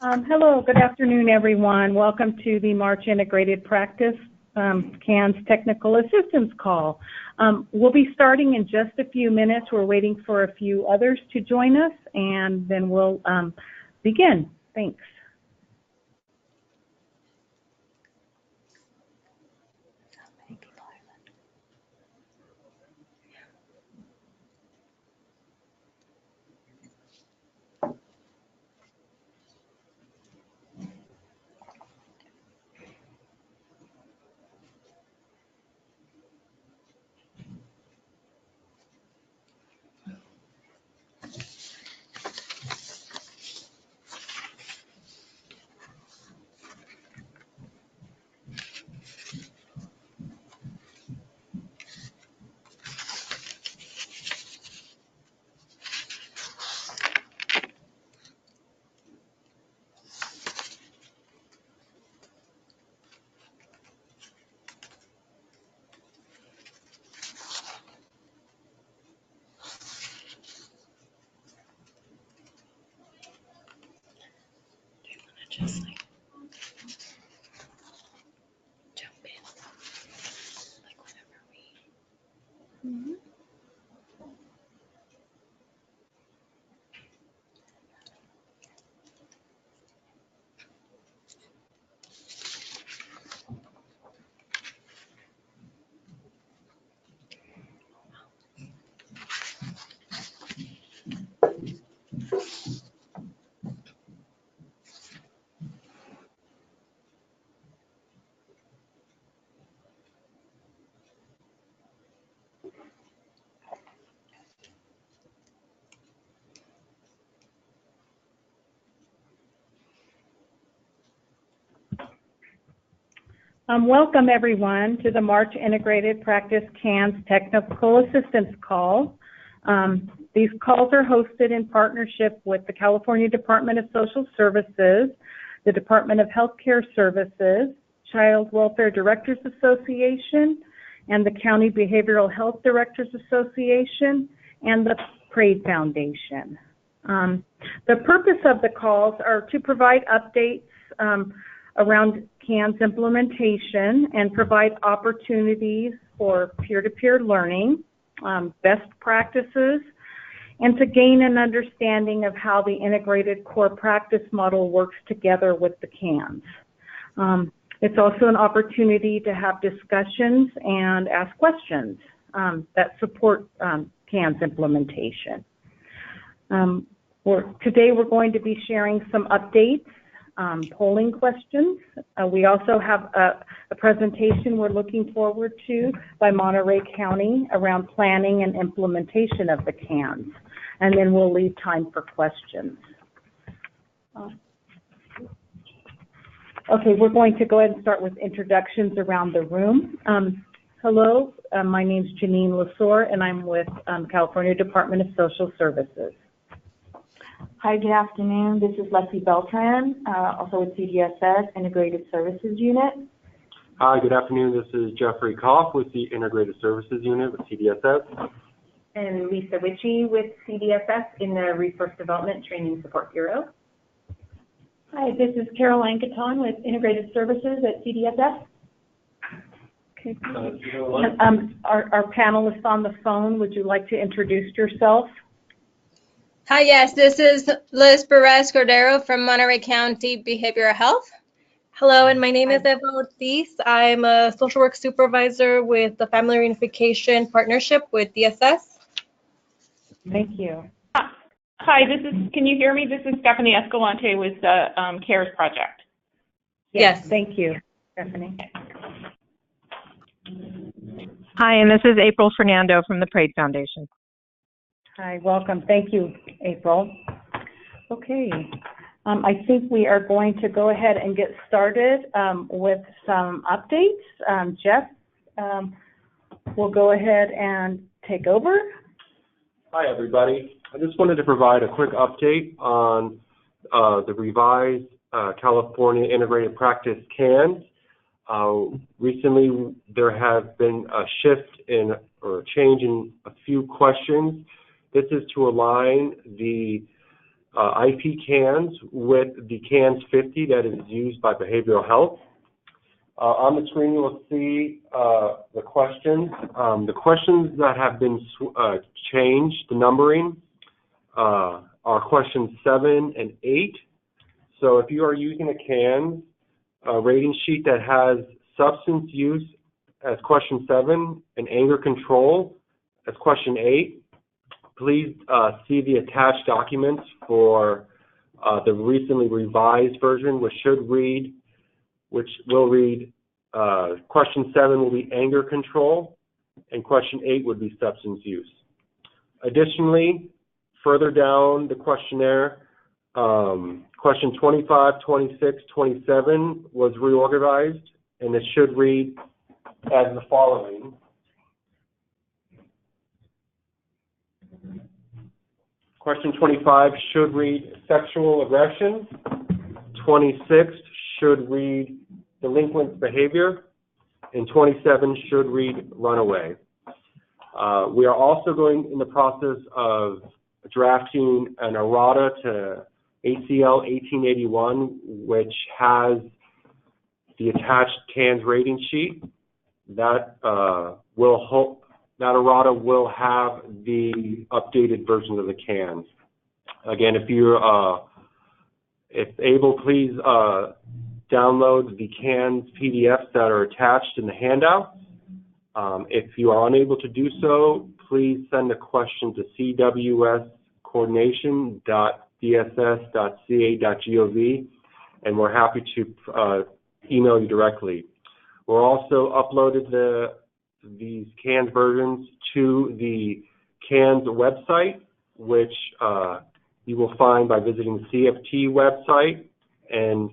Hello, good afternoon, everyone. Welcome to the March Integrated Practice CANS Technical Assistance Call. We'll be starting in just a few minutes. We're waiting for a few others to join us, and then we'll begin. Thanks. Just like jump in, like whenever we. Mm-hmm. Welcome, everyone, to the March Integrated Practice CANS Technical Assistance Call. These calls are hosted in partnership with the California Department of Social Services, the Department of Healthcare Services, Child Welfare Directors Association, and the County Behavioral Health Directors Association, and the Perez Foundation. The purpose of the calls are to provide updates around CANS implementation and provide opportunities for peer-to-peer learning, best practices, and to gain an understanding of how the integrated core practice model works together with the CANS. It's also an opportunity to have discussions and ask questions that support CANS implementation. Today we're going to be sharing some updates, polling questions. We also have a presentation we're looking forward to by Monterey County around planning and implementation of the CANS. And then we'll leave time for questions. Okay, we're going to go ahead and start with introductions around the room. Hello, my name is Janine Lesieur, and I'm with California Department of Social Services. Hi, good afternoon. This is Leslie Beltran, also with CDSS Integrated Services Unit. Hi, good afternoon. This is Jeffrey Koff with the Integrated Services Unit with CDSS. And Lisa Witchy with CDSS in the Resource Development Training Support Bureau. Hi, this is Caroline Caton with Integrated Services at CDSS. Okay. Our panelists on the phone, would you like to introduce yourself? Hi, yes, this is Liz Perez-Cordero from Monterey County Behavioral Health. Hello, and my name is Eva Ortiz. I'm a social work supervisor with the Family Reunification Partnership with DSS. Thank you. Hi, can you hear me? This is Stephanie Escalante with the CARES Project. Yes, thank you, Stephanie. Hi, and this is April Fernando from the Perez Foundation. Hi, welcome. Thank you, April. Okay, I think we are going to go ahead and get started with some updates. Jeff will go ahead and take over. Hi, everybody. I just wanted to provide a quick update on the revised California Integrated Practice CANS. Recently, there have been a shift in or a change in a few questions. This is to align the IP cans with the CANS 50 that is used by behavioral health. On the screen, you will see the questions. The questions that have been changed, the numbering, are questions 7 and 8. So if you are using a CANS rating sheet that has substance use as question 7 and anger control as question 8, please see the attached documents for the recently revised version, which will read question 7 will be anger control, and question 8 would be substance use. Additionally, further down the questionnaire, question 25, 26, 27 was reorganized, and it should read as the following. Question 25 should read sexual aggression. 26 should read delinquent behavior. And 27 should read runaway. We are also going in the process of drafting an errata to ACL 1881, which has the attached CANS rating sheet. That that errata will have the updated version of the CANS. Again, if able, please download the CANS PDFs that are attached in the handout. If you are unable to do so, please send a question to cwscoordination.dss.ca.gov, and we're happy to email you directly. We're also uploaded these CANS versions to the CANS website, which you will find by visiting the CFT website and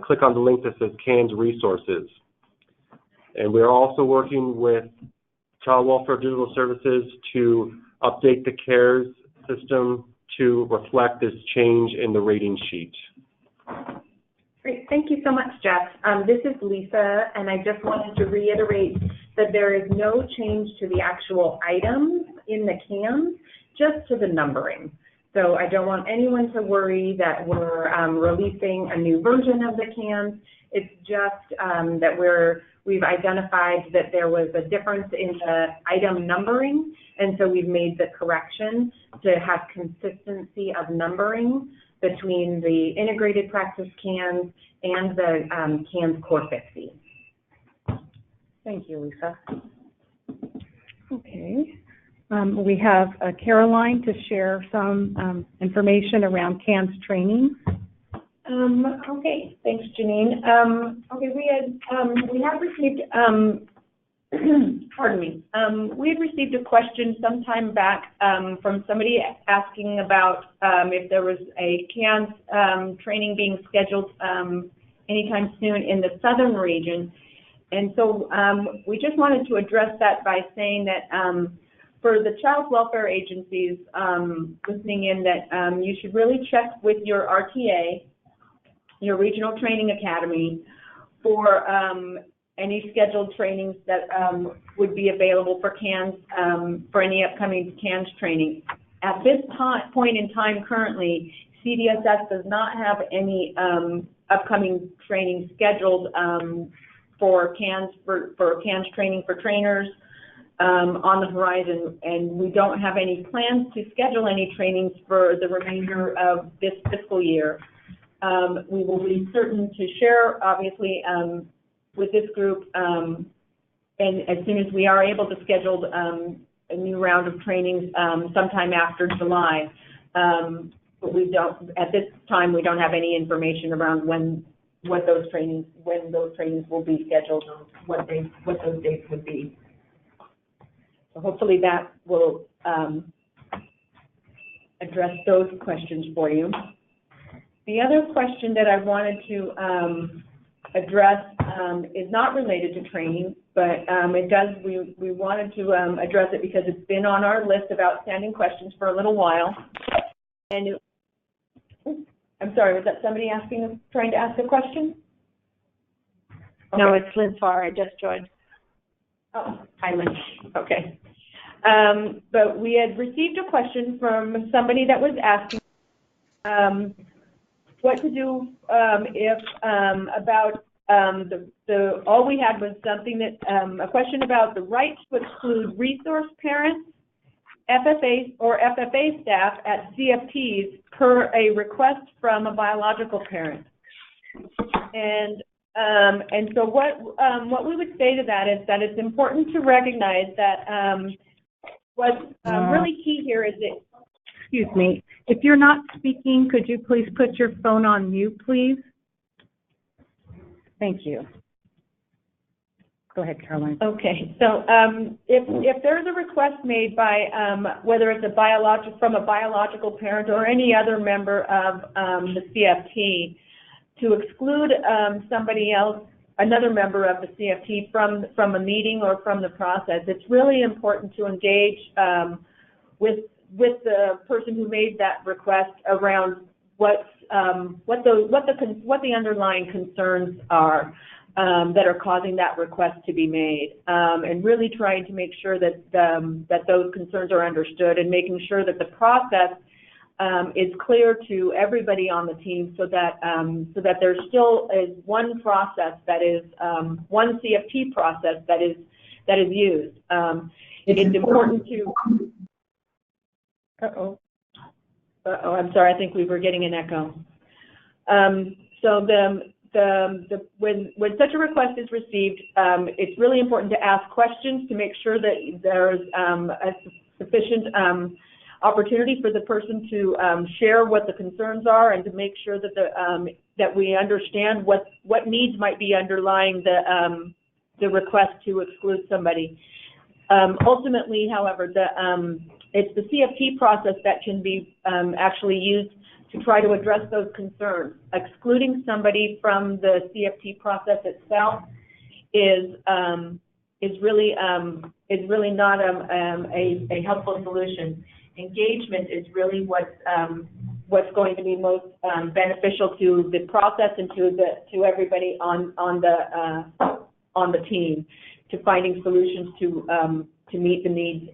click on the link that says CANS resources. And we're also working with Child Welfare Digital Services to update the CARES system to reflect this change in the rating sheet. Great, thank you so much, Jeff. This is Lisa, and I just wanted to reiterate that there is no change to the actual items in the CANS, just to the numbering. So I don't want anyone to worry that we're releasing a new version of the CANS. It's just that we've identified that there was a difference in the item numbering, and so we've made the correction to have consistency of numbering between the integrated practice CANS and the CANS Core 50. Thank you, Lisa. Okay. We have Caroline to share some information around CANS training. Okay, thanks, Janine. Okay, we have received, pardon me, we had received a question sometime back from somebody asking about if there was a CANS training being scheduled anytime soon in the southern region. And so we just wanted to address that by saying that for the child welfare agencies listening in, that you should really check with your RTA, your regional training academy, for any scheduled trainings that would be available for CANS, for any upcoming CANS training. At this point in time currently, CDSS does not have any upcoming training scheduled for CANS training for trainers on the horizon, and we don't have any plans to schedule any trainings for the remainder of this fiscal year. We will be certain to share, obviously, with this group, and as soon as we are able to schedule a new round of trainings sometime after July. But we don't, at this time, we don't have any information around when those trainings will be scheduled, or what those dates would be. So hopefully that will address those questions for you. The other question that I wanted to address is not related to training, but it does. We wanted to address it because it's been on our list of outstanding questions for a little while. And I'm sorry, was that somebody trying to ask a question? Okay. No, it's Lynn Farr. I just joined. Oh, hi, Lynn. Okay. But we had received a question from somebody that was asking what to do if about all we had was something that a question about the right to exclude resource parents, FFA or FFA staff at CFTs per a request from a biological parent. And so what we would say to that is that it's important to recognize that what's really key here is that. Excuse me. If you're not speaking, could you please put your phone on mute, please? Thank you. Go ahead, Caroline. Okay. So if there's a request made by whether it's from a biological parent or any other member of the CFT to exclude somebody else, another member of the CFT from a meeting or from the process, it's really important to engage with the person who made that request around what the underlying concerns are that are causing that request to be made, and really trying to make sure that that those concerns are understood, and making sure that the process is clear to everybody on the team, so that there still is one process that is one CFT process that is used. It's important to. I'm sorry. I think we were getting an echo. So when such a request is received, it's really important to ask questions to make sure that there's a sufficient opportunity for the person to share what the concerns are, and to make sure that that we understand what needs might be underlying the request to exclude somebody. Ultimately, however, it's the CFT process that can be actually used to try to address those concerns. Excluding somebody from the CFT process itself is really not a helpful solution. Engagement is really what's going to be most beneficial to the process and to everybody on the team, to finding solutions to meet the needs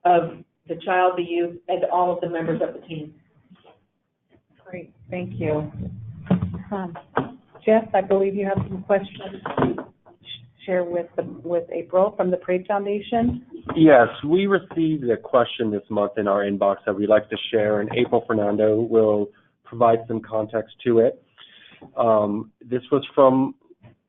of the child, the youth, and all of the members of the team. Great, thank you. Jeff, I believe you have some questions to share with April from the Perez Foundation. Yes, we received a question this month in our inbox that we'd like to share, and April Fernando will provide some context to it. This was from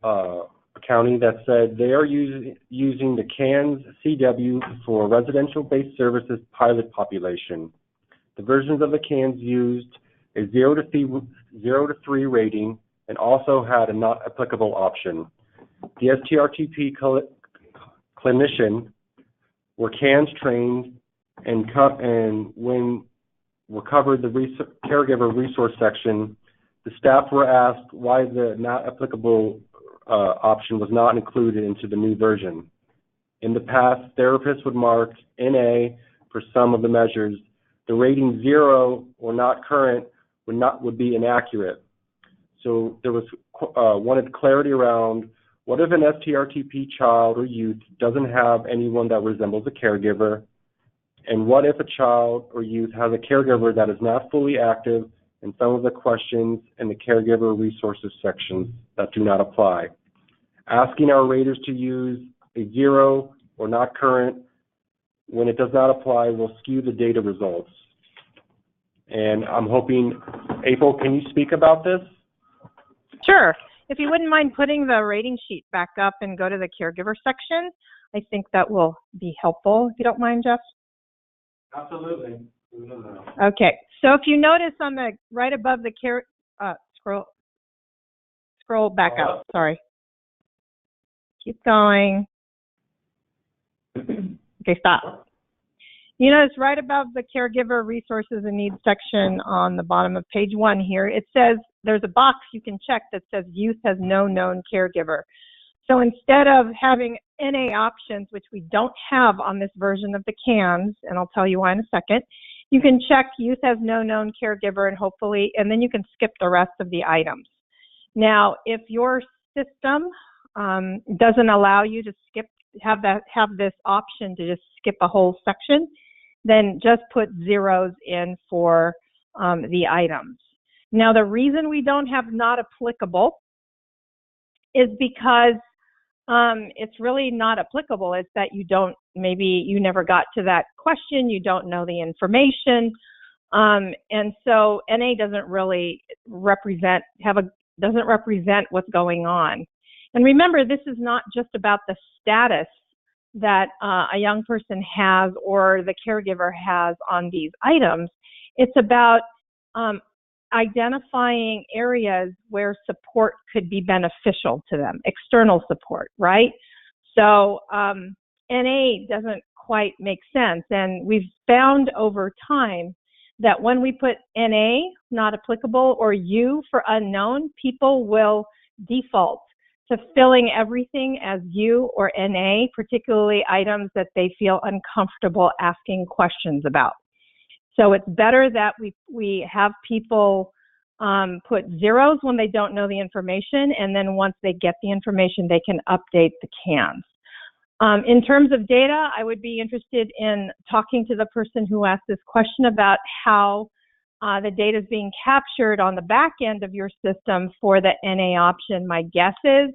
a county that said they are using the CANS CW for residential-based services pilot population. The versions of the CANS used a 0 to 3 rating and also had a not applicable option. The STRTP clinician were CANS trained and when we covered the caregiver resource section, the staff were asked why the not applicable option was not included into the new version. In the past, therapists would mark NA for some of the measures. The rating 0 or not current would be inaccurate. So there was wanted clarity around what if an STRTP child or youth doesn't have anyone that resembles a caregiver, and what if a child or youth has a caregiver that is not fully active, and some of the questions in the caregiver resources sections that do not apply. Asking our raters to use a 0 or not current when it does not apply will skew the data results. And I'm hoping, April, can you speak about this? Sure. If you wouldn't mind putting the rating sheet back up and go to the caregiver section, I think that will be helpful, if you don't mind, Jeff. Absolutely. Okay. So if you notice on the right above the scroll back up. Sorry. Keep going. Okay, stop. You notice right above the caregiver resources and needs section on the bottom of page 1 here, it says there's a box you can check that says youth has no known caregiver. So instead of having NA options, which we don't have on this version of the CANS, and I'll tell you why in a second, you can check youth has no known caregiver, and hopefully, and then you can skip the rest of the items. Now, if your system doesn't allow you to have this option to just skip a whole section, then just put zeros in for the items. Now, the reason we don't have not applicable is because it's really not applicable. It's that maybe you never got to that question, you don't know the information, and so NA doesn't really represent what's going on. And remember, this is not just about the status that a young person has or the caregiver has on these items. It's about identifying areas where support could be beneficial to them, external support, right? So NA doesn't quite make sense. And we've found over time that when we put NA, not applicable, or U for unknown, people will default to filling everything as U or NA, particularly items that they feel uncomfortable asking questions about. So it's better that we have people put zeros when they don't know the information, and then once they get the information, they can update the cans. In terms of data, I would be interested in talking to the person who asked this question about how the data is being captured on the back end of your system for the NA option. My guess is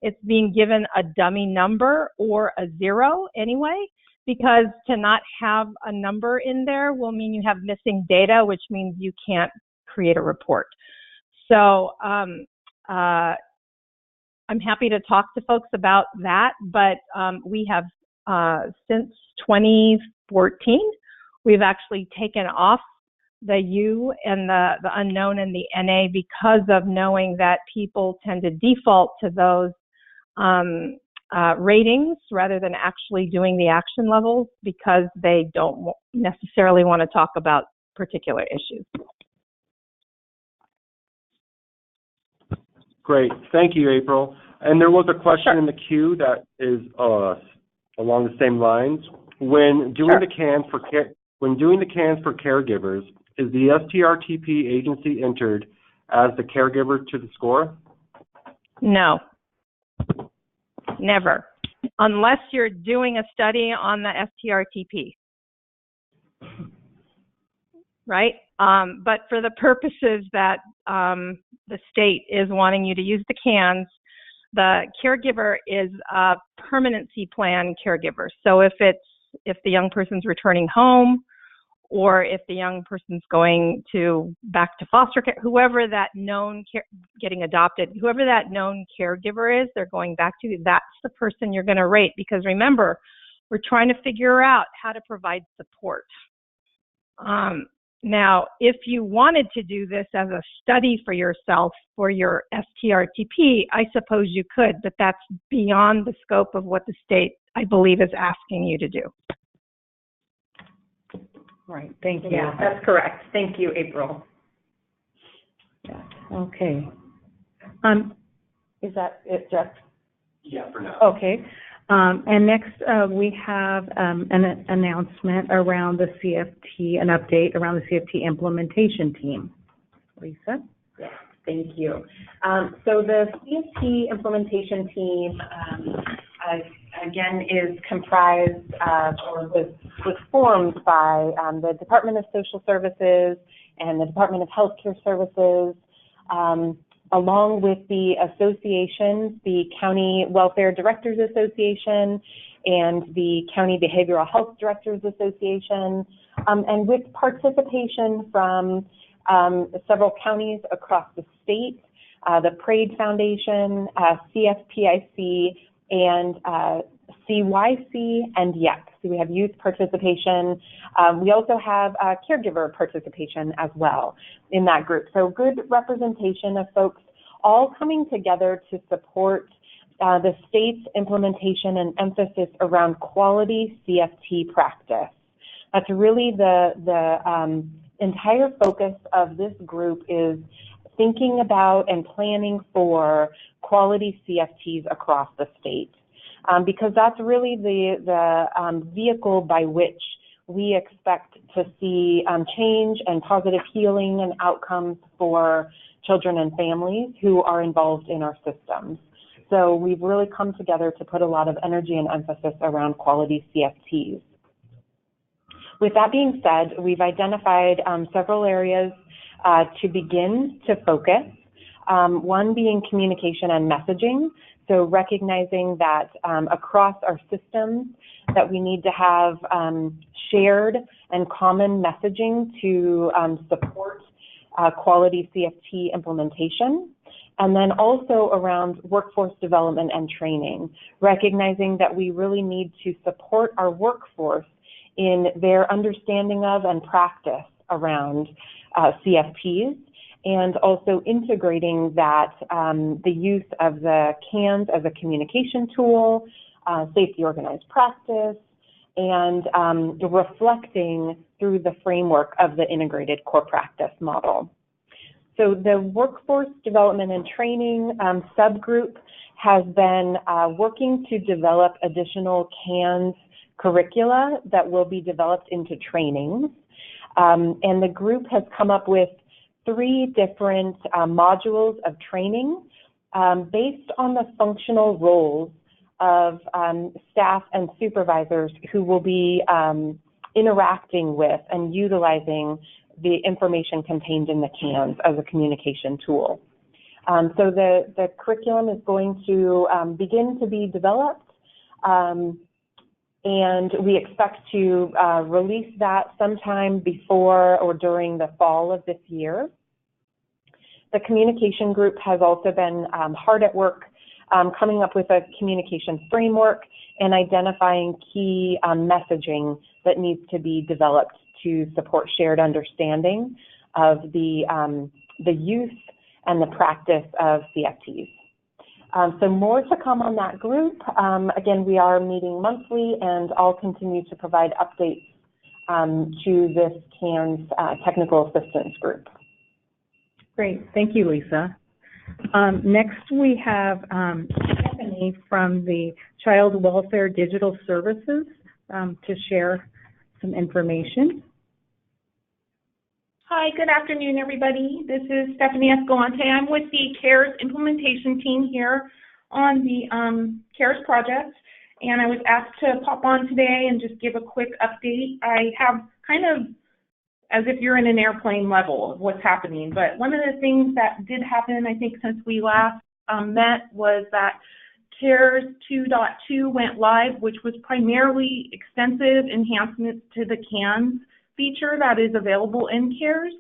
it's being given a dummy number or a zero anyway, because to not have a number in there will mean you have missing data, which means you can't create a report. So I'm happy to talk to folks about that, but we have, since 2014, we've actually taken off the U and the unknown and the NA because of knowing that people tend to default to those ratings rather than actually doing the action levels because they don't necessarily want to talk about particular issues. Great, thank you, April. And there was a question in the queue that is along the same lines. When doing the cans for caregivers, is the STRTP agency entered as the caregiver to the score? No, never, unless you're doing a study on the STRTP, right? But for the purposes that the state is wanting you to use the cans, the caregiver is a permanency plan caregiver. So if the young person's returning home, or if the young person's going back to foster care, whoever that known getting adopted, whoever that known caregiver is, they're going back to, that's the person you're going to rate. Because remember, we're trying to figure out how to provide support. Now, if you wanted to do this as a study for yourself for your STRTP, I suppose you could, but that's beyond the scope of what the state, I believe, is asking you to do. Right, thank you. Yeah, that's correct. Thank you, April. Yeah. Okay. Is that it, Jeff? Yeah, for now. Okay. And next, we have an announcement around the CFT, an update around the CFT implementation team. Lisa? Yes, thank you. So the CFT implementation team, again, is comprised of, or was formed by the Department of Social Services and the Department of Healthcare Services, along with the associations, the County Welfare Directors Association and the County Behavioral Health Directors Association, and with participation from several counties across the state, the Parade Foundation, CFPIC, and CYC, and YEP. So we have youth participation. We also have caregiver participation as well in that group. So good representation of folks all coming together to support the state's implementation and emphasis around quality CFT practice. That's really the entire focus of this group, is thinking about and planning for quality CFTs across the state. Because that's really the vehicle by which we expect to see change and positive healing and outcomes for children and families who are involved in our systems. So we've really come together to put a lot of energy and emphasis around quality CFTs. With that being said, we've identified several areas to begin to focus. One being communication and messaging. So recognizing that across our systems that we need to have shared and common messaging to support quality CFT implementation. And then also around workforce development and training, recognizing that we really need to support our workforce in their understanding of and practice around CFTs, and also integrating that the use of the CANs as a communication tool, safety organized practice, and reflecting through the framework of the integrated core practice model. So the workforce development and training subgroup has been working to develop additional CANs curricula that will be developed into trainings. And the group has come up with 3 different modules of training based on the functional roles of staff and supervisors who will be interacting with and utilizing the information contained in the CANs as a communication tool. So the curriculum is going to begin to be developed, and we expect to release that sometime before or during the fall of this year. The communication group has also been hard at work coming up with a communication framework and identifying key messaging that needs to be developed to support shared understanding of the use and the practice of CFTs. So more to come on that group. Again, we are meeting monthly, and I'll continue to provide updates to this CANS technical assistance group. Great, thank you, Lisa. Next we have Stephanie from the Child Welfare Digital Services to share some information. Hi, good afternoon, everybody. This is Stephanie Escalante. I'm with the CARES implementation team here on the CARES project, and I was asked to pop on today and just give a quick update. I have kind of as if you're in an airplane level of what's happening, but one of the things that did happen, I think, since we last met was that CARES 2.2 went live, which was primarily extensive enhancements to the CANs feature that is available in CARES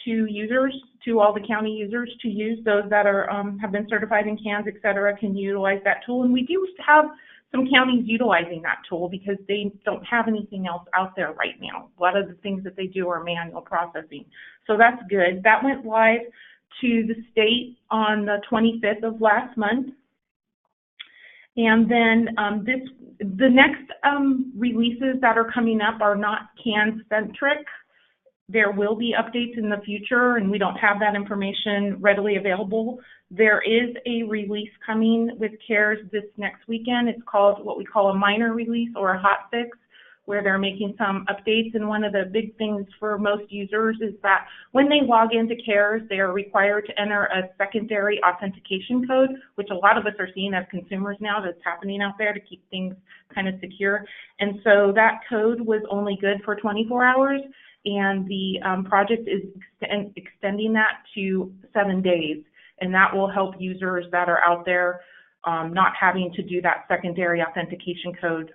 to users, to all the county users to use. Those that are have been certified in CANs, et cetera, can utilize that tool. And we do have some counties utilizing that tool because they don't have anything else out there right now. A lot of the things that they do are manual processing. So that's good. That went live to the state on the 25th of last month. And then the next releases that are coming up are not CAN-centric. There will be updates in the future, and we don't have that information readily available. There is a release coming with CARES this next weekend. It's called what we call a minor release or a hot fix, where they're making some updates. And one of the big things for most users is that when they log into CARES, they are required to enter a secondary authentication code, which a lot of us are seeing as consumers now that's happening out there to keep things kind of secure. And so that code was only good for 24 hours. And the project is extending that to 7 days, and that will help users that are out there not having to do that secondary authentication code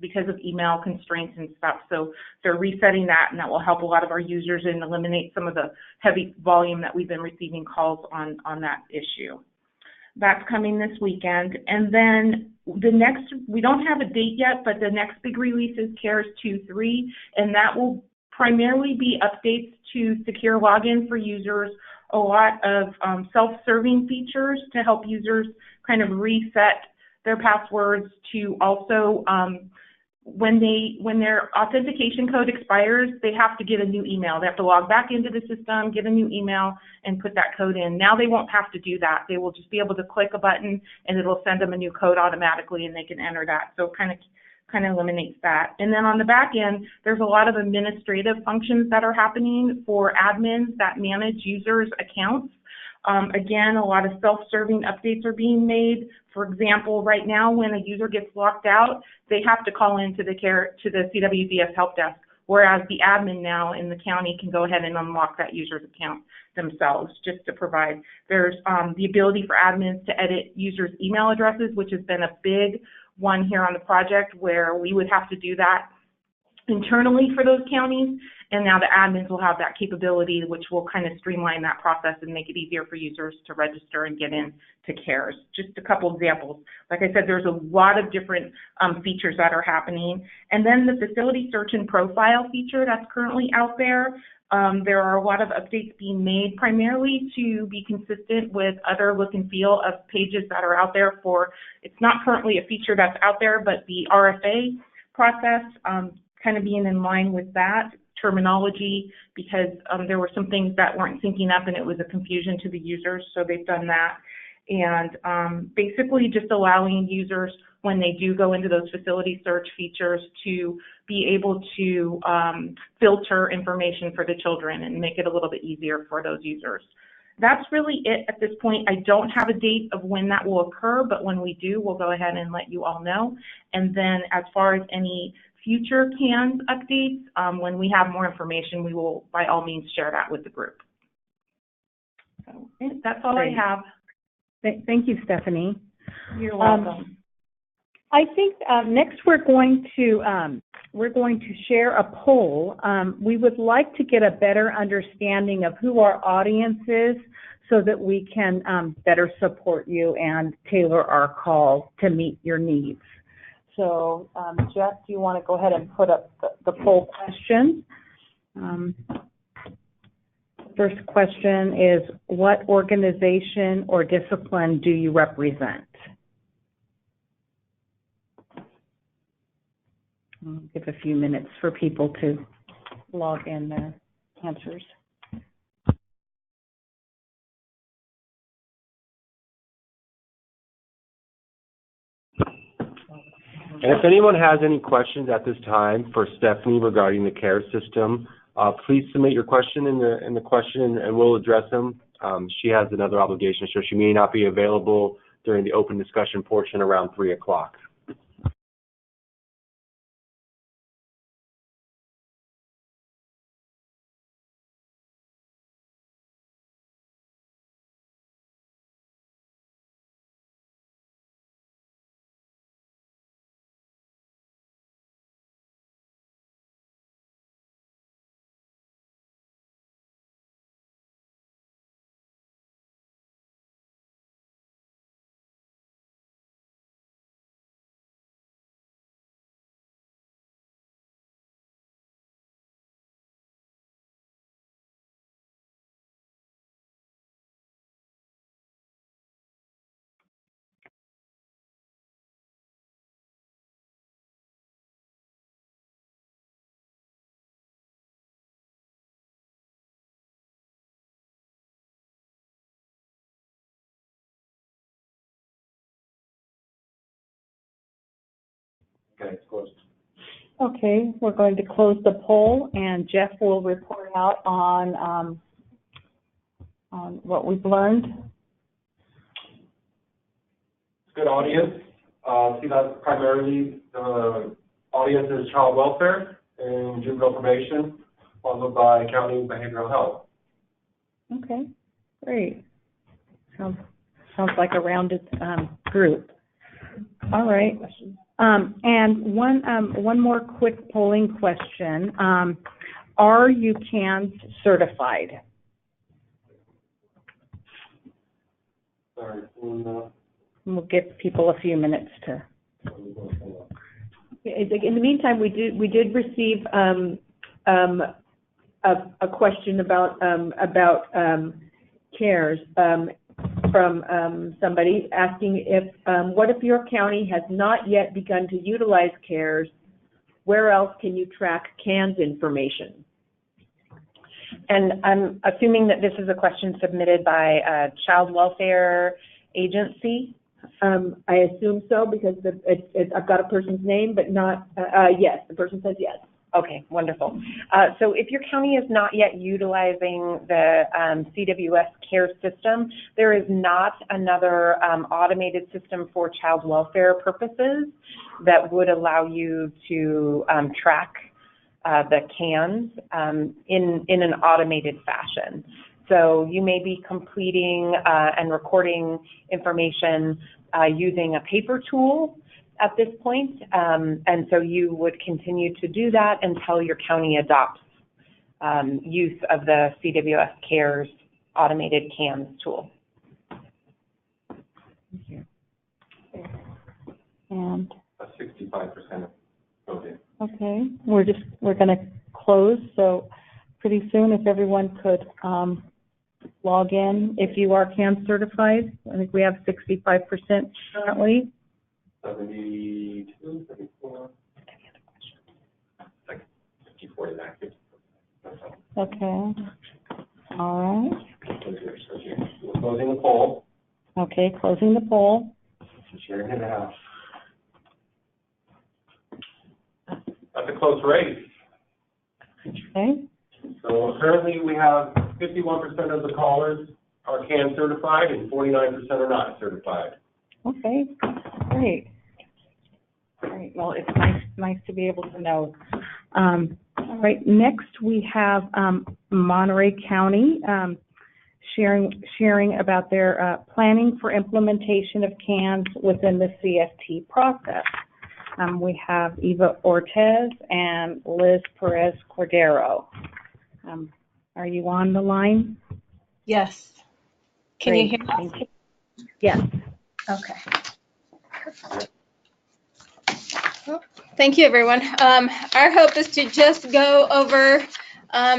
because of email constraints and stuff. So they're resetting that, and that will help a lot of our users and eliminate some of the heavy volume that we've been receiving calls on that issue. That's coming this weekend. And then the next, we don't have a date yet, but the next big release is CARES 2.3, and that will primarily be updates to secure login for users, a lot of self-serving features to help users kind of reset their passwords to also, when their authentication code expires, they have to get a new email. They have to log back into the system, get a new email, and put that code in. Now they won't have to do that. They will just be able to click a button, and it'll send them a new code automatically, and they can enter that. So kind of eliminates that. And then on the back end, there's a lot of administrative functions that are happening for admins that manage users' accounts. Again, a lot of self-serving updates are being made For example, right now when a user gets locked out, they have to call into the CWDS help desk, whereas the admin now in the county can go ahead and unlock that user's account themselves just to provide. There's the ability for admins to edit users' email addresses, which has been a big one here on the project where we would have to do that internally for those counties, and now the admins will have that capability, which will kind of streamline that process and make it easier for users to register and get in to CARES. Just a couple examples. Like I said, there's a lot of different features that are happening. And then the facility search and profile feature that's currently out there. There are a lot of updates being made primarily to be consistent with other look and feel of pages that are out there for, it's not currently a feature that's out there, but the RFA process, kind of being in line with that terminology, because there were some things that weren't syncing up and it was a confusion to the users, so they've done that. And basically just allowing users, when they do go into those facility search features, to be able to filter information for the children and make it a little bit easier for those users. That's really it at this point. I don't have a date of when that will occur, but when we do, we'll go ahead and let you all know. And then as far as any future CANS updates, when we have more information, we will by all means share that with the group. So that's all I have. Thank you, Stephanie. You're welcome. I think next we're going to share a poll. We would like to get a better understanding of who our audience is so that we can better support you and tailor our call to meet your needs. So, Jeff, do you want to go ahead and put up the poll question? First question is, what organization or discipline do you represent? I'll give a few minutes for people to log in their answers. And if anyone has any questions at this time for Stephanie regarding the CARE system, please submit your question in the question and we'll address them. She has another obligation, so she may not be available during the open discussion portion around 3 o'clock. Okay, it's closed. Okay, we're going to close the poll, and Jeff will report out on what we've learned. It's a good audience. See that primarily the audience is child welfare and juvenile probation, followed by county behavioral health. Okay, great. Sounds like a rounded group. All right. And one more quick polling question. Are you CANS certified? Sorry. We'll give people a few minutes to. In the meantime, we did receive a question about CARES from somebody asking if what if your county has not yet begun to utilize CARES? Where else can you track CANS information? And I'm assuming that this is a question submitted by a child welfare agency. I assume so because I've got a person's name, but not, yes, the person says yes. Okay, wonderful. So if your county is not yet utilizing the CWS care system, there is not another automated system for child welfare purposes that would allow you to track the CANs in an automated fashion. So you may be completing and recording information using a paper tool at this point, and so you would continue to do that until your county adopts use of the CWS Cares automated CANs tool. And That's 65% voted. okay, we're going to close. So pretty soon, if everyone could log in, if you are CAN certified, I think we have 65% currently. 72, 74. Like 54 to that. Okay. All right. We're closing the poll. Okay, closing the poll. Sharing it out. That's a close race. Okay. So currently we have 51% of the callers are CAN certified and 49% are not certified. Okay, great. Great. Well, it's nice to be able to know. All right. Next, we have Monterey County sharing about their planning for implementation of CANs within the CFT process. We have Eva Ortiz and Liz Perez-Cordero. Are you on the line? Yes. Can you hear me? Yes. Okay. Well, thank you, everyone. Our hope is to just go over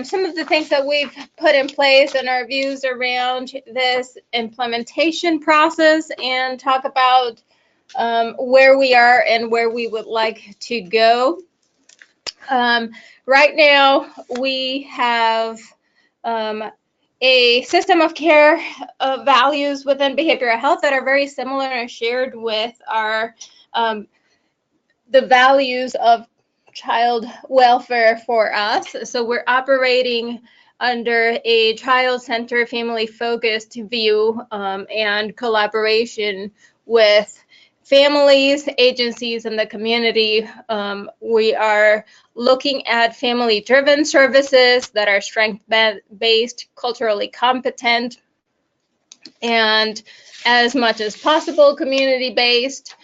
some of the things that we've put in place and our views around this implementation process and talk about where we are and where we would like to go. Right now, we have a system of care values within behavioral health that are very similar and shared with our the values of child welfare for us. So we're operating under a child-centered, family-focused view and collaboration with families, agencies, and the community. We are looking at family-driven services that are strength-based, culturally competent, and as much as possible, community-based.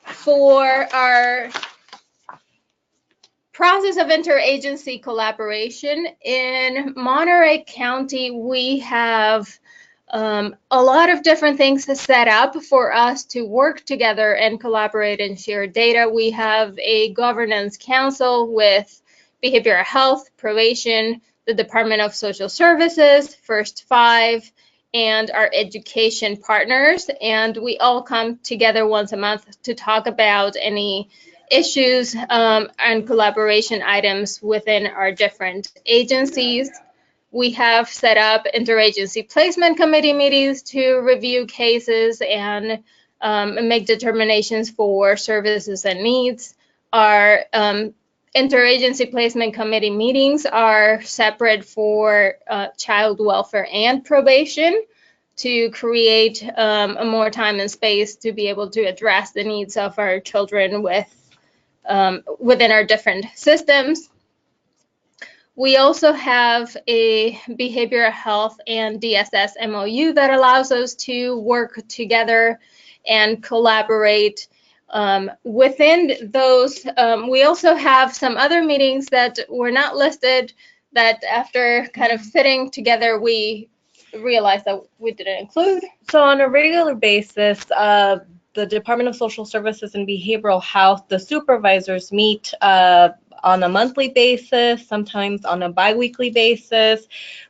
For our process of interagency collaboration in Monterey County, we have a lot of different things to set up for us to work together and collaborate and share data. We have a governance council with behavioral health, probation, the Department of Social Services, First Five, and our education partners. And we all come together once a month to talk about any issues and collaboration items within our different agencies. We have set up interagency placement committee meetings to review cases and make determinations for services and needs. Our interagency placement committee meetings are separate for child welfare and probation to create more time and space to be able to address the needs of our children within our different systems. We also have a behavioral health and DSS MOU that allows us to work together and collaborate. Within those, we also have some other meetings that were not listed that after kind of sitting together, we realized that we didn't include. So on a regular basis, the Department of Social Services and Behavioral Health, the supervisors meet on a monthly basis, sometimes on a biweekly basis.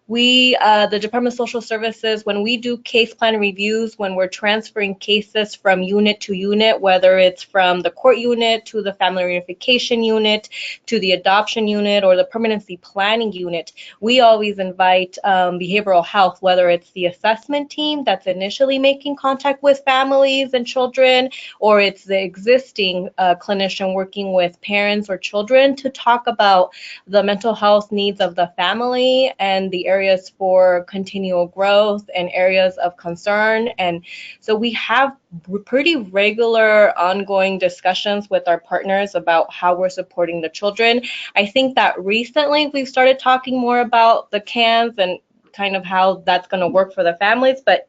We, the Department of Social Services, when we do case plan reviews, when we're transferring cases from unit to unit, whether it's from the court unit to the family reunification unit to the adoption unit or the permanency planning unit, we always invite behavioral health, whether it's the assessment team that's initially making contact with families and children, or it's the existing clinician working with parents or children to talk about the mental health needs of the family and the areas for continual growth and areas of concern. And so we have pretty regular ongoing discussions with our partners about how we're supporting the children. I think that recently we've started talking more about the CANs and kind of how that's going to work for the families, but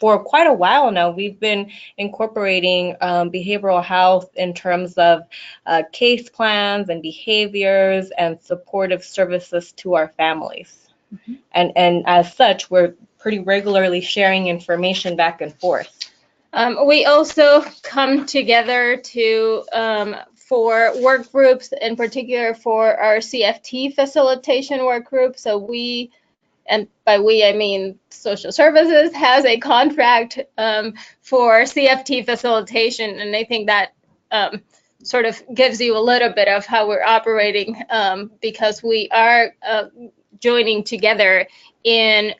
for quite a while now, we've been incorporating behavioral health in terms of case plans and behaviors and supportive services to our families. Mm-hmm. And as such, we're pretty regularly sharing information back and forth. We also come together to for work groups, in particular for our CFT facilitation work group. So we, and by we I mean social services, has a contract for CFT facilitation, and I think that sort of gives you a little bit of how we're operating, because we are joining together in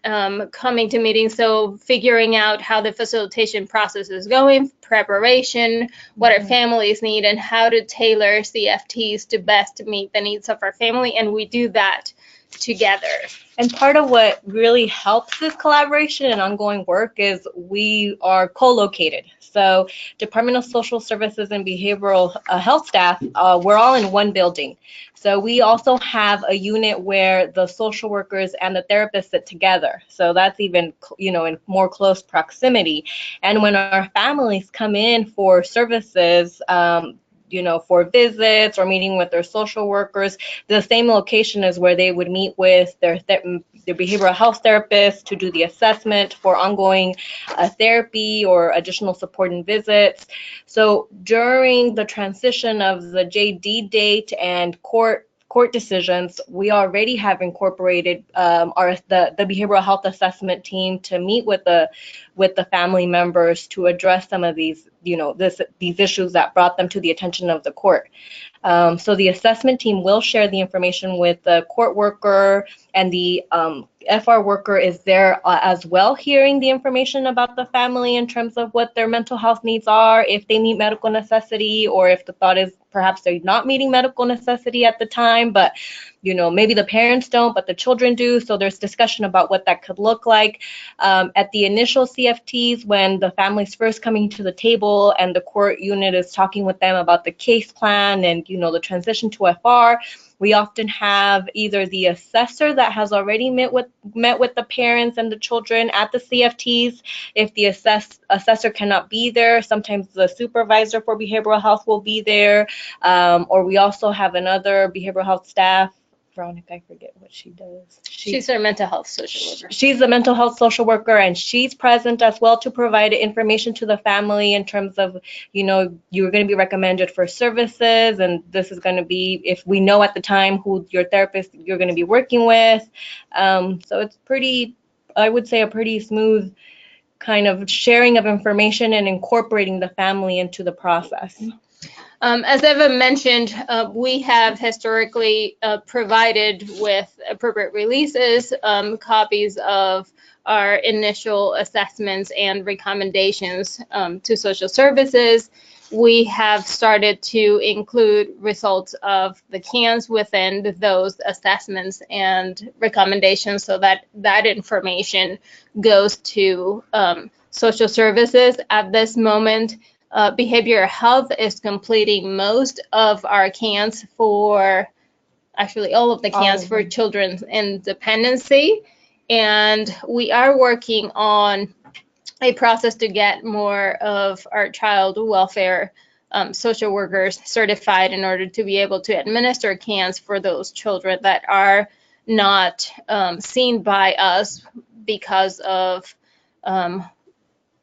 coming to meetings, so figuring out how the facilitation process is going, preparation, what our families need, and how to tailor CFTs to best meet the needs of our family, and we do that together. And part of what really helps this collaboration and ongoing work is we are co-located. So Department of Social Services and Behavioral Health staff, we're all in one building. So we also have a unit where the social workers and the therapists sit together. So that's even, in more close proximity. And when our families come in for services, for visits or meeting with their social workers, the same location is where they would meet with their behavioral health therapist to do the assessment for ongoing therapy or additional support and visits. So during the transition of the JD date and court decisions, we already have incorporated the behavioral health assessment team to meet with the family members to address some of these these issues that brought them to the attention of the court. So the assessment team will share the information with the court worker, and the FR worker is there as well, hearing the information about the family in terms of what their mental health needs are, if they meet medical necessity, or if the thought is perhaps they're not meeting medical necessity at the time, but maybe the parents don't, but the children do. So there's discussion about what that could look like. At the initial CFTs, when the family's first coming to the table and the court unit is talking with them about the case plan and the transition to FR, we often have either the assessor that has already met with the parents and the children at the CFTs. If the assessor cannot be there, sometimes the supervisor for behavioral health will be there, or we also have another behavioral health staff. Veronica, I forget what she does. She's our mental health social worker. She's the mental health social worker, and she's present as well to provide information to the family in terms of, you're going to be recommended for services, and this is going to be, if we know at the time who your therapist you're going to be working with. So it's I would say a pretty smooth kind of sharing of information and incorporating the family into the process. As Eva mentioned, we have historically provided with appropriate releases copies of our initial assessments and recommendations to social services. We have started to include results of the CANs within those assessments and recommendations, so that that information goes to social services. At this moment, behavioral health is completing most of our CANs actually all of the CANs for children's independency. And we are working on a process to get more of our child welfare social workers certified in order to be able to administer CANs for those children that are not seen by us because of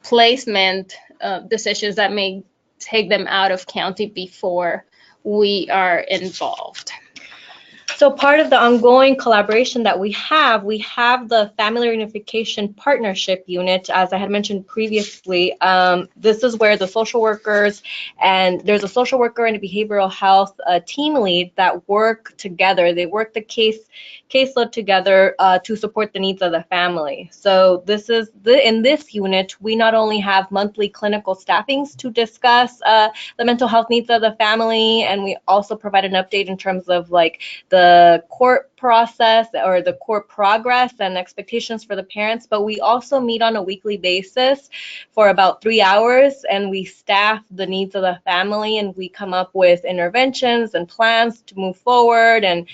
placement decisions that may take them out of county before we are involved. So part of the ongoing collaboration that we have the Family Reunification Partnership Unit, as I had mentioned previously. This is where the social workers, and there's a social worker and a behavioral health team lead that work together. They work the caseload together to support the needs of the family. So this is in this unit, we not only have monthly clinical staffings to discuss the mental health needs of the family, and we also provide an update in terms of like the court process or the court progress and expectations for the parents, but we also meet on a weekly basis for about 3 hours, and we staff the needs of the family, and we come up with interventions and plans to move forward. And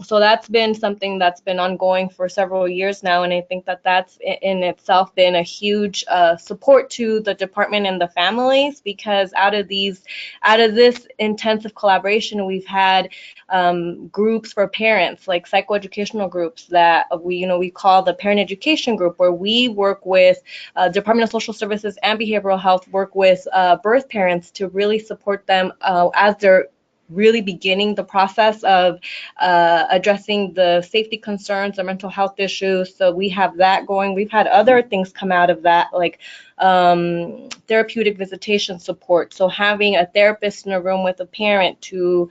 so that's been something that's been ongoing for several years now, and I think that that's in itself been a huge support to the department and the families, because out of this intensive collaboration, we've had groups for parents, like psychoeducational groups that we call the parent education group, where we work with Department of Social Services and Behavioral Health, work with birth parents to really support them as they're really beginning the process of addressing the safety concerns or mental health issues. So we have that going. We've had other things come out of that, like therapeutic visitation support. So having a therapist in a room with a parent to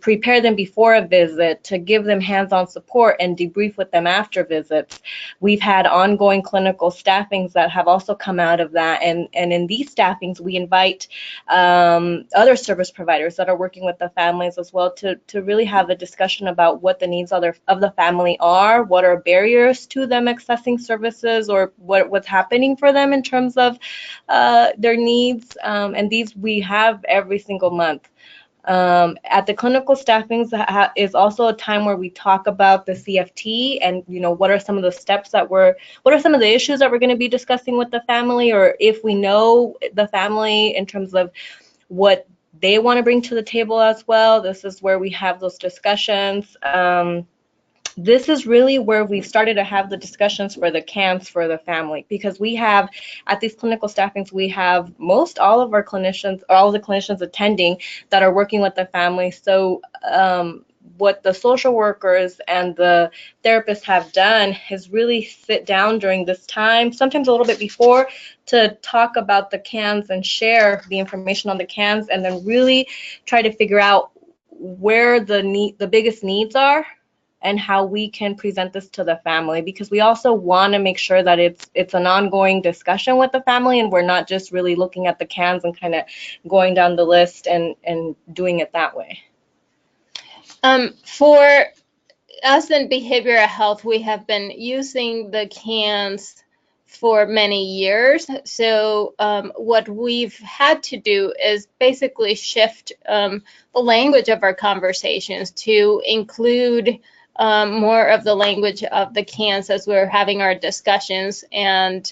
prepare them before a visit, to give them hands-on support and debrief with them after visits. We've had ongoing clinical staffings that have also come out of that. And in these staffings, we invite other service providers that are working with the families as well to really have a discussion about what the needs of the family are, what are barriers to them accessing services, or what's happening for them in terms of their needs. And these we have every single month. At the clinical staffings is also a time where we talk about the CFT and, what are some of the steps what are some of the issues that we're going to be discussing with the family, or if we know the family in terms of what they want to bring to the table as well. This is where we have those discussions. This is really where we've started to have the discussions for the CANs for the family, because we have, at these clinical staffings, we have all of the clinicians attending that are working with the family. So what the social workers and the therapists have done is really sit down during this time, sometimes a little bit before, to talk about the CANs and share the information on the CANs, and then really try to figure out where the biggest needs are and how we can present this to the family, because we also want to make sure that it's an ongoing discussion with the family, and we're not just really looking at the CANs and kind of going down the list and doing it that way. For us in behavioral health, we have been using the CANs for many years. So what we've had to do is basically shift the language of our conversations to include more of the language of the CANs as we're having our discussions, and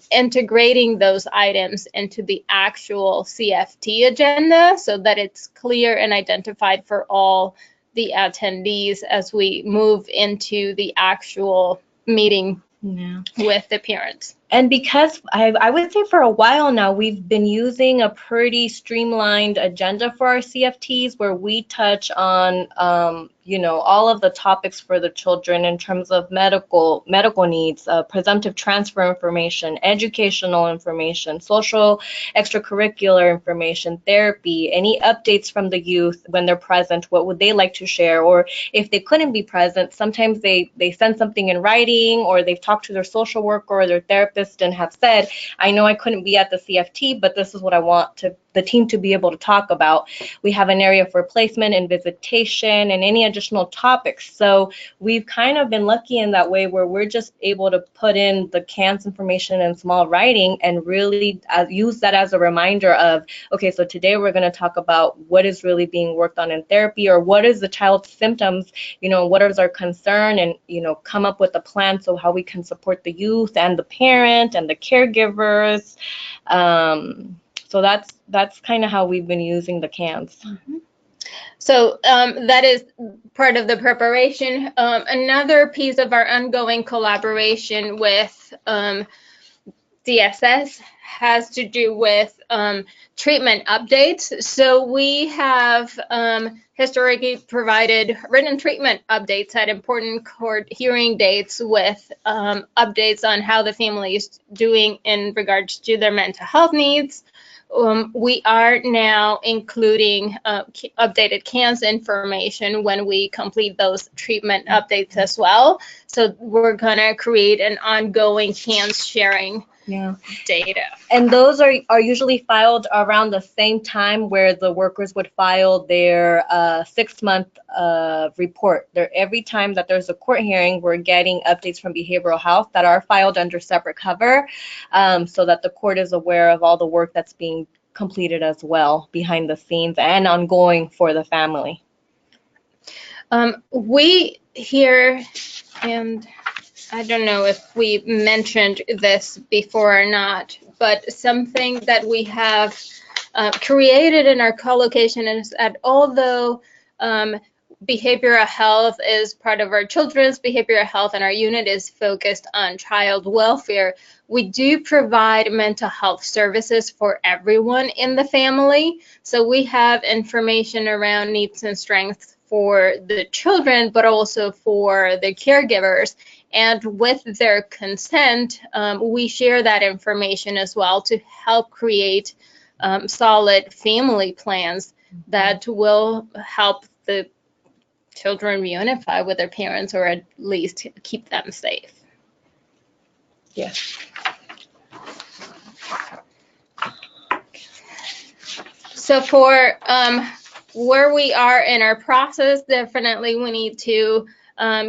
integrating those items into the actual CFT agenda so that it's clear and identified for all the attendees as we move into the actual meeting with the parents. And because I would say for a while now, we've been using a pretty streamlined agenda for our CFTs, where we touch on, all of the topics for the children in terms of medical needs, presumptive transfer information, educational information, social extracurricular information, therapy, any updates from the youth when they're present, what would they like to share, or if they couldn't be present, sometimes they send something in writing, or they've talked to their social worker or their therapist and have said, I know I couldn't be at the CFT, but this is what I want the team to be able to talk about. We have an area for placement and visitation and any additional topics. So we've kind of been lucky in that way, where we're just able to put in the CANs information in small writing and really use that as a reminder of, okay, so today we're going to talk about what is really being worked on in therapy, or what is the child's symptoms, what is our concern, and, come up with a plan so how we can support the youth and the parent and the caregivers. So that's kind of how we've been using the CANs. Mm-hmm. So that is part of the preparation. Another piece of our ongoing collaboration with the CSS has to do with treatment updates. So we have historically provided written treatment updates at important court hearing dates with updates on how the family is doing in regards to their mental health needs. We are now including updated CANS information when we complete those treatment updates as well. So we're gonna create an ongoing CANS sharing data. And those are usually filed around the same time where the workers would file their 6-month report. Every time that there's a court hearing, we're getting updates from behavioral health that are filed under separate cover, so that the court is aware of all the work that's being completed as well behind the scenes and ongoing for the family. We here, and I don't know if we mentioned this before or not, but something that we have created in our co-location is that although behavioral health is part of our children's behavioral health and our unit is focused on child welfare, we do provide mental health services for everyone in the family. So we have information around needs and strengths for the children, but also for the caregivers. And with their consent, we share that information as well to help create solid family plans that will help the children reunify with their parents, or at least keep them safe. Yes. So for where we are in our process, definitely we need to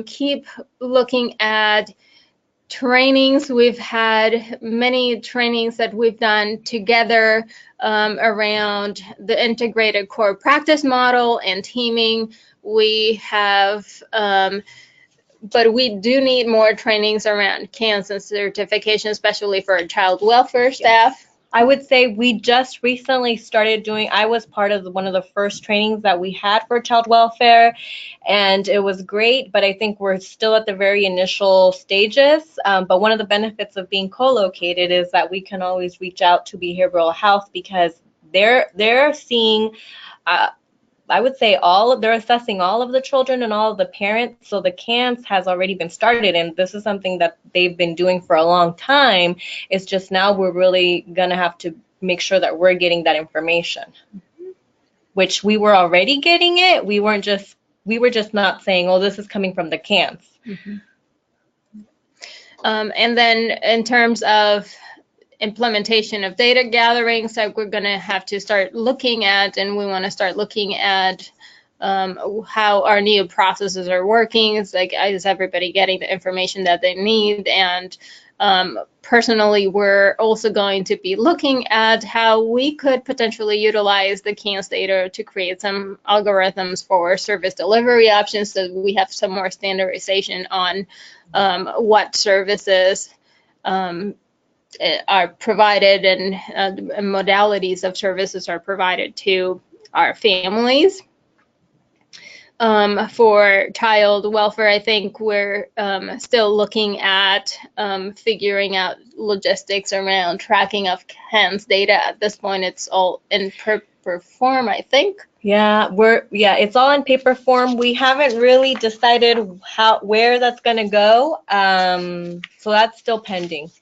keep looking at trainings. We've had many trainings that we've done together around the integrated core practice model and teaming. We have, but we do need more trainings around CANS and certification, especially for child welfare staff. I would say we just recently started doing, I was part of one of the first trainings that we had for child welfare, and it was great, but I think we're still at the very initial stages. But one of the benefits of being co-located is that we can always reach out to behavioral health, because they're seeing, I would say they're assessing all of the children and all of the parents. So the CANS has already been started, and this is something that they've been doing for a long time. It's just now we're really gonna have to make sure that we're getting that information, which we were already getting it. We were just not saying, oh, this is coming from the CANS. And then in terms of implementation of data gathering, so we're going to have to start looking at, and we want to start looking at how our new processes are working. It's like, is everybody getting the information that they need? And personally, we're also going to be looking at how we could potentially utilize the CANS data to create some algorithms for service delivery options, so we have some more standardization on what services are provided and modalities of services are provided to our families. For child welfare, I think we're still looking at figuring out logistics around tracking of CANS data. At this point, it's all in paper form, I think. Yeah, it's all in paper form. We haven't really decided where that's gonna go. So that's still pending.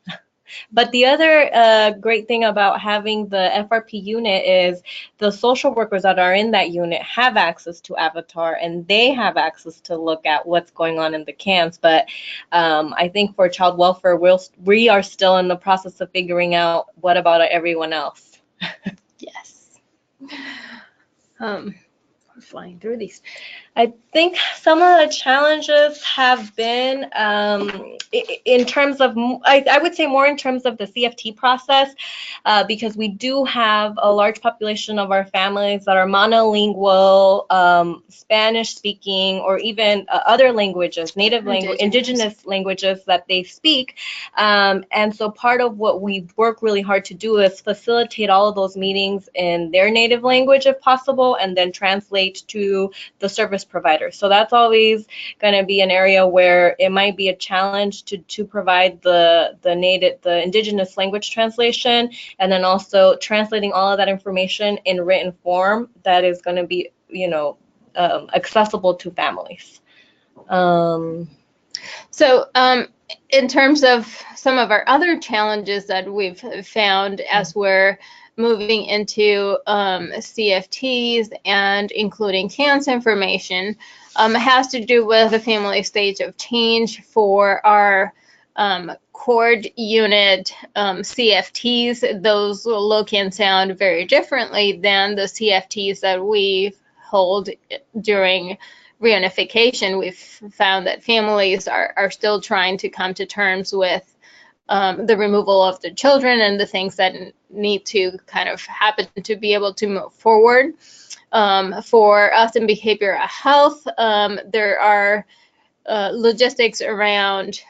But the other great thing about having the FRP unit is the social workers that are in that unit have access to Avatar, and they have access to look at what's going on in the CANS. But I think for child welfare, we are still in the process of figuring out what about everyone else. Yes. We're flying through these. I think some of the challenges have been in terms of, I would say more in terms of the CFT process, because we do have a large population of our families that are monolingual, Spanish speaking, or even other languages, indigenous languages that they speak. And so part of what we work really hard to do is facilitate all of those meetings in their native language if possible, and then translate language to the service provider. So that's always going to be an area where it might be a challenge to provide the indigenous language translation, and then also translating all of that information in written form that is going to be, accessible to families. In terms of some of our other challenges that we've found as we're moving into CFTs and including CANS information, has to do with the family stage of change for our cord unit CFTs. Those will look and sound very differently than the CFTs that we hold during reunification. We've found that families are still trying to come to terms with the removal of the children and the things that need to kind of happen to be able to move forward. For us in behavioral health, there are logistics around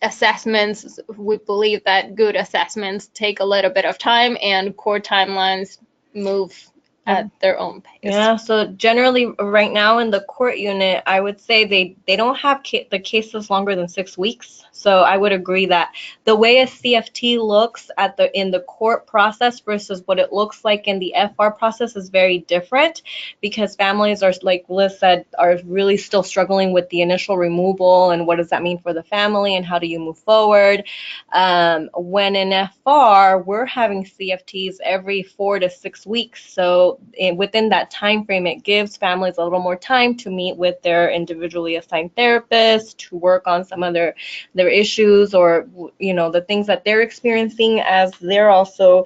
assessments. We believe that good assessments take a little bit of time, and core timelines move at their own pace. Yeah, so generally right now in the court unit, I would say they don't have the cases longer than 6 weeks. So I would agree that the way a CFT looks in the court process versus what it looks like in the FR process is very different, because families are, like Liz said, are really still struggling with the initial removal and what does that mean for the family and how do you move forward. When in FR, we're having CFTs every 4 to 6 weeks. So within that time frame, it gives families a little more time to meet with their individually assigned therapists, to work on some of their issues, or the things that they're experiencing as they're also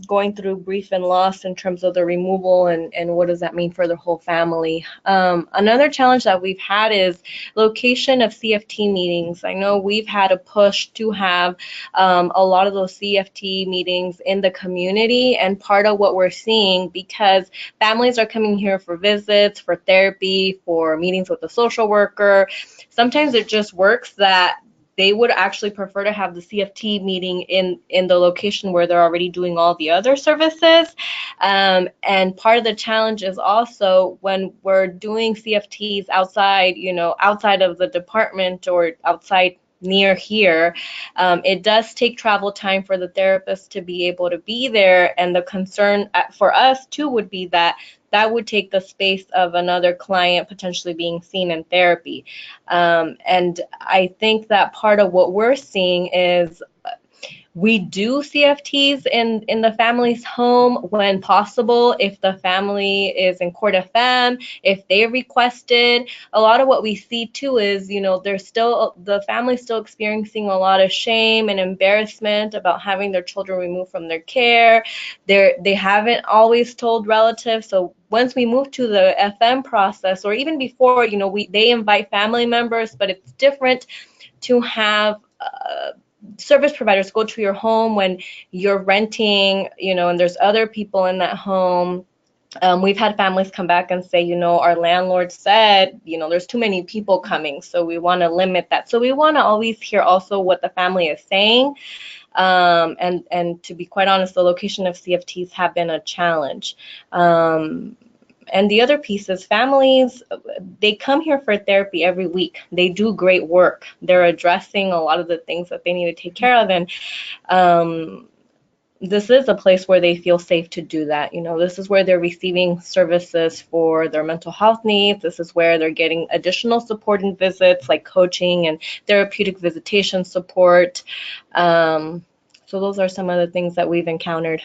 going through grief and loss in terms of the removal and what does that mean for the whole family. Another challenge that we've had is location of CFT meetings. I know we've had a push to have a lot of those CFT meetings in the community, and part of what we're seeing, because families are coming here for visits, for therapy, for meetings with the social worker, sometimes it just works that they would actually prefer to have the CFT meeting in the location where they're already doing all the other services. And part of the challenge is also when we're doing CFTs outside, outside of the department or outside near here, it does take travel time for the therapist to be able to be there. And the concern for us too would be that would take the space of another client potentially being seen in therapy. And I think that part of what we're seeing is we do CFTs in the family's home when possible, if the family is in Court FM, if they requested. A lot of what we see too is, the family's still experiencing a lot of shame and embarrassment about having their children removed from their care. They haven't always told relatives. So once we move to the FM process, or even before, they invite family members, but it's different to have service providers go to your home when you're renting, and there's other people in that home. We've had families come back and say, our landlord said, there's too many people coming, so we want to limit that. So we want to always hear also what the family is saying. And to be quite honest, the location of CFTs have been a challenge. And the other piece is families, they come here for therapy every week. They do great work. They're addressing a lot of the things that they need to take care of. And this is a place where they feel safe to do that. This is where they're receiving services for their mental health needs. This is where they're getting additional support and visits like coaching and therapeutic visitation support. So those are some of the things that we've encountered.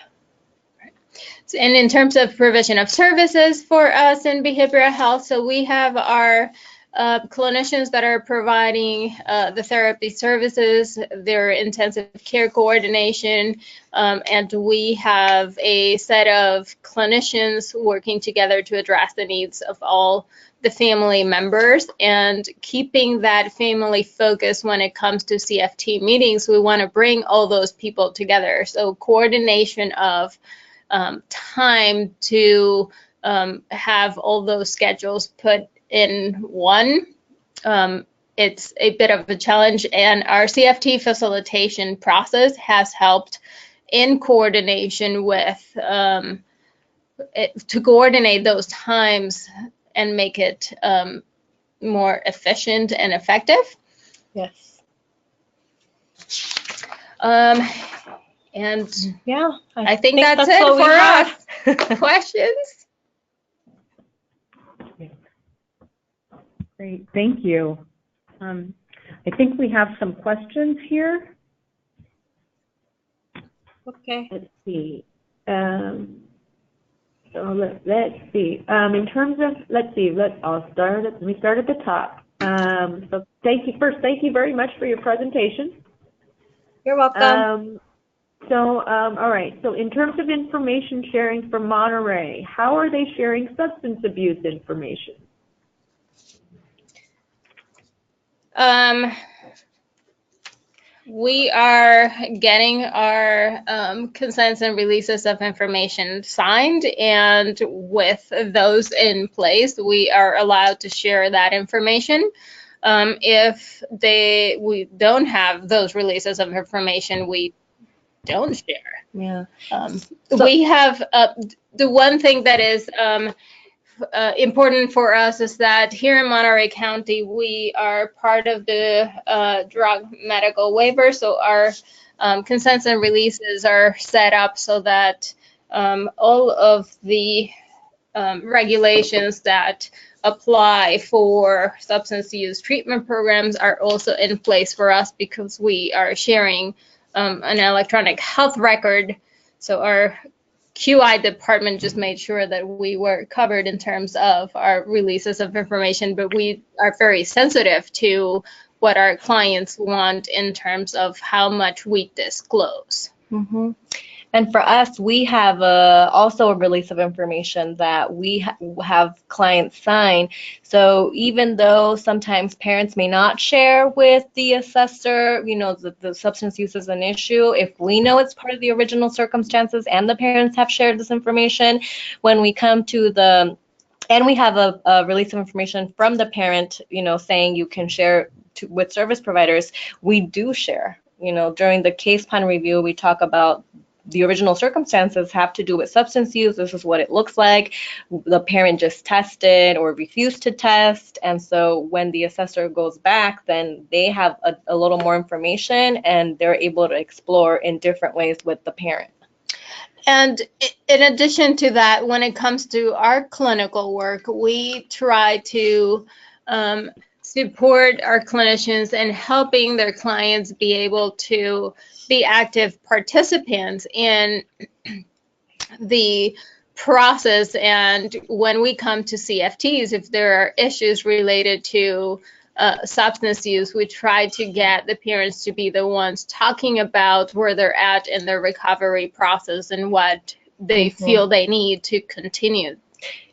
And in terms of provision of services for us in behavioral health, so we have our clinicians that are providing the therapy services, their intensive care coordination, and we have a set of clinicians working together to address the needs of all the family members, and keeping that family focus when it comes to CFT meetings. We want to bring all those people together. So coordination of time to have all those schedules put in one. It's a bit of a challenge, and our CFT facilitation process has helped in coordination with to coordinate those times and make it more efficient and effective. Yes. And yeah, I think that's it for us. Questions? Great, thank you. I think we have some questions here. Okay. Let's see. So let's see. In terms of, let's see. Let me start at the top. So thank you very much for your presentation. You're welcome. All right. So in terms of information sharing from Monterey, how are they sharing substance abuse information? We are getting our consents and releases of information signed, and with those in place, we are allowed to share that information. If we don't have those releases of information, we don't share. Yeah. We have the one thing that is important for us is that here in Monterey County, we are part of the drug medical waiver. So our consents and releases are set up so that all of the regulations that apply for substance use treatment programs are also in place for us because we are sharing an electronic health record. So our QI department just made sure that we were covered in terms of our releases of information, but we are very sensitive to what our clients want in terms of how much we disclose. Mm-hmm. And for us, we have also a release of information that we have clients sign. So even though sometimes parents may not share with the assessor, the substance use is an issue, if we know it's part of the original circumstances and the parents have shared this information, when we come to and we have a release of information from the parent, saying you can share with service providers, we do share. During the case plan review, we talk about the original circumstances have to do with substance use. This is what it looks like. The parent just tested or refused to test. And so when the assessor goes back, then they have a little more information and they're able to explore in different ways with the parent. And in addition to that, when it comes to our clinical work, we try to support our clinicians in helping their clients be able to be active participants in the process. And when we come to CFTs, if there are issues related to substance use, we try to get the parents to be the ones talking about where they're at in their recovery process and what they feel they need to continue.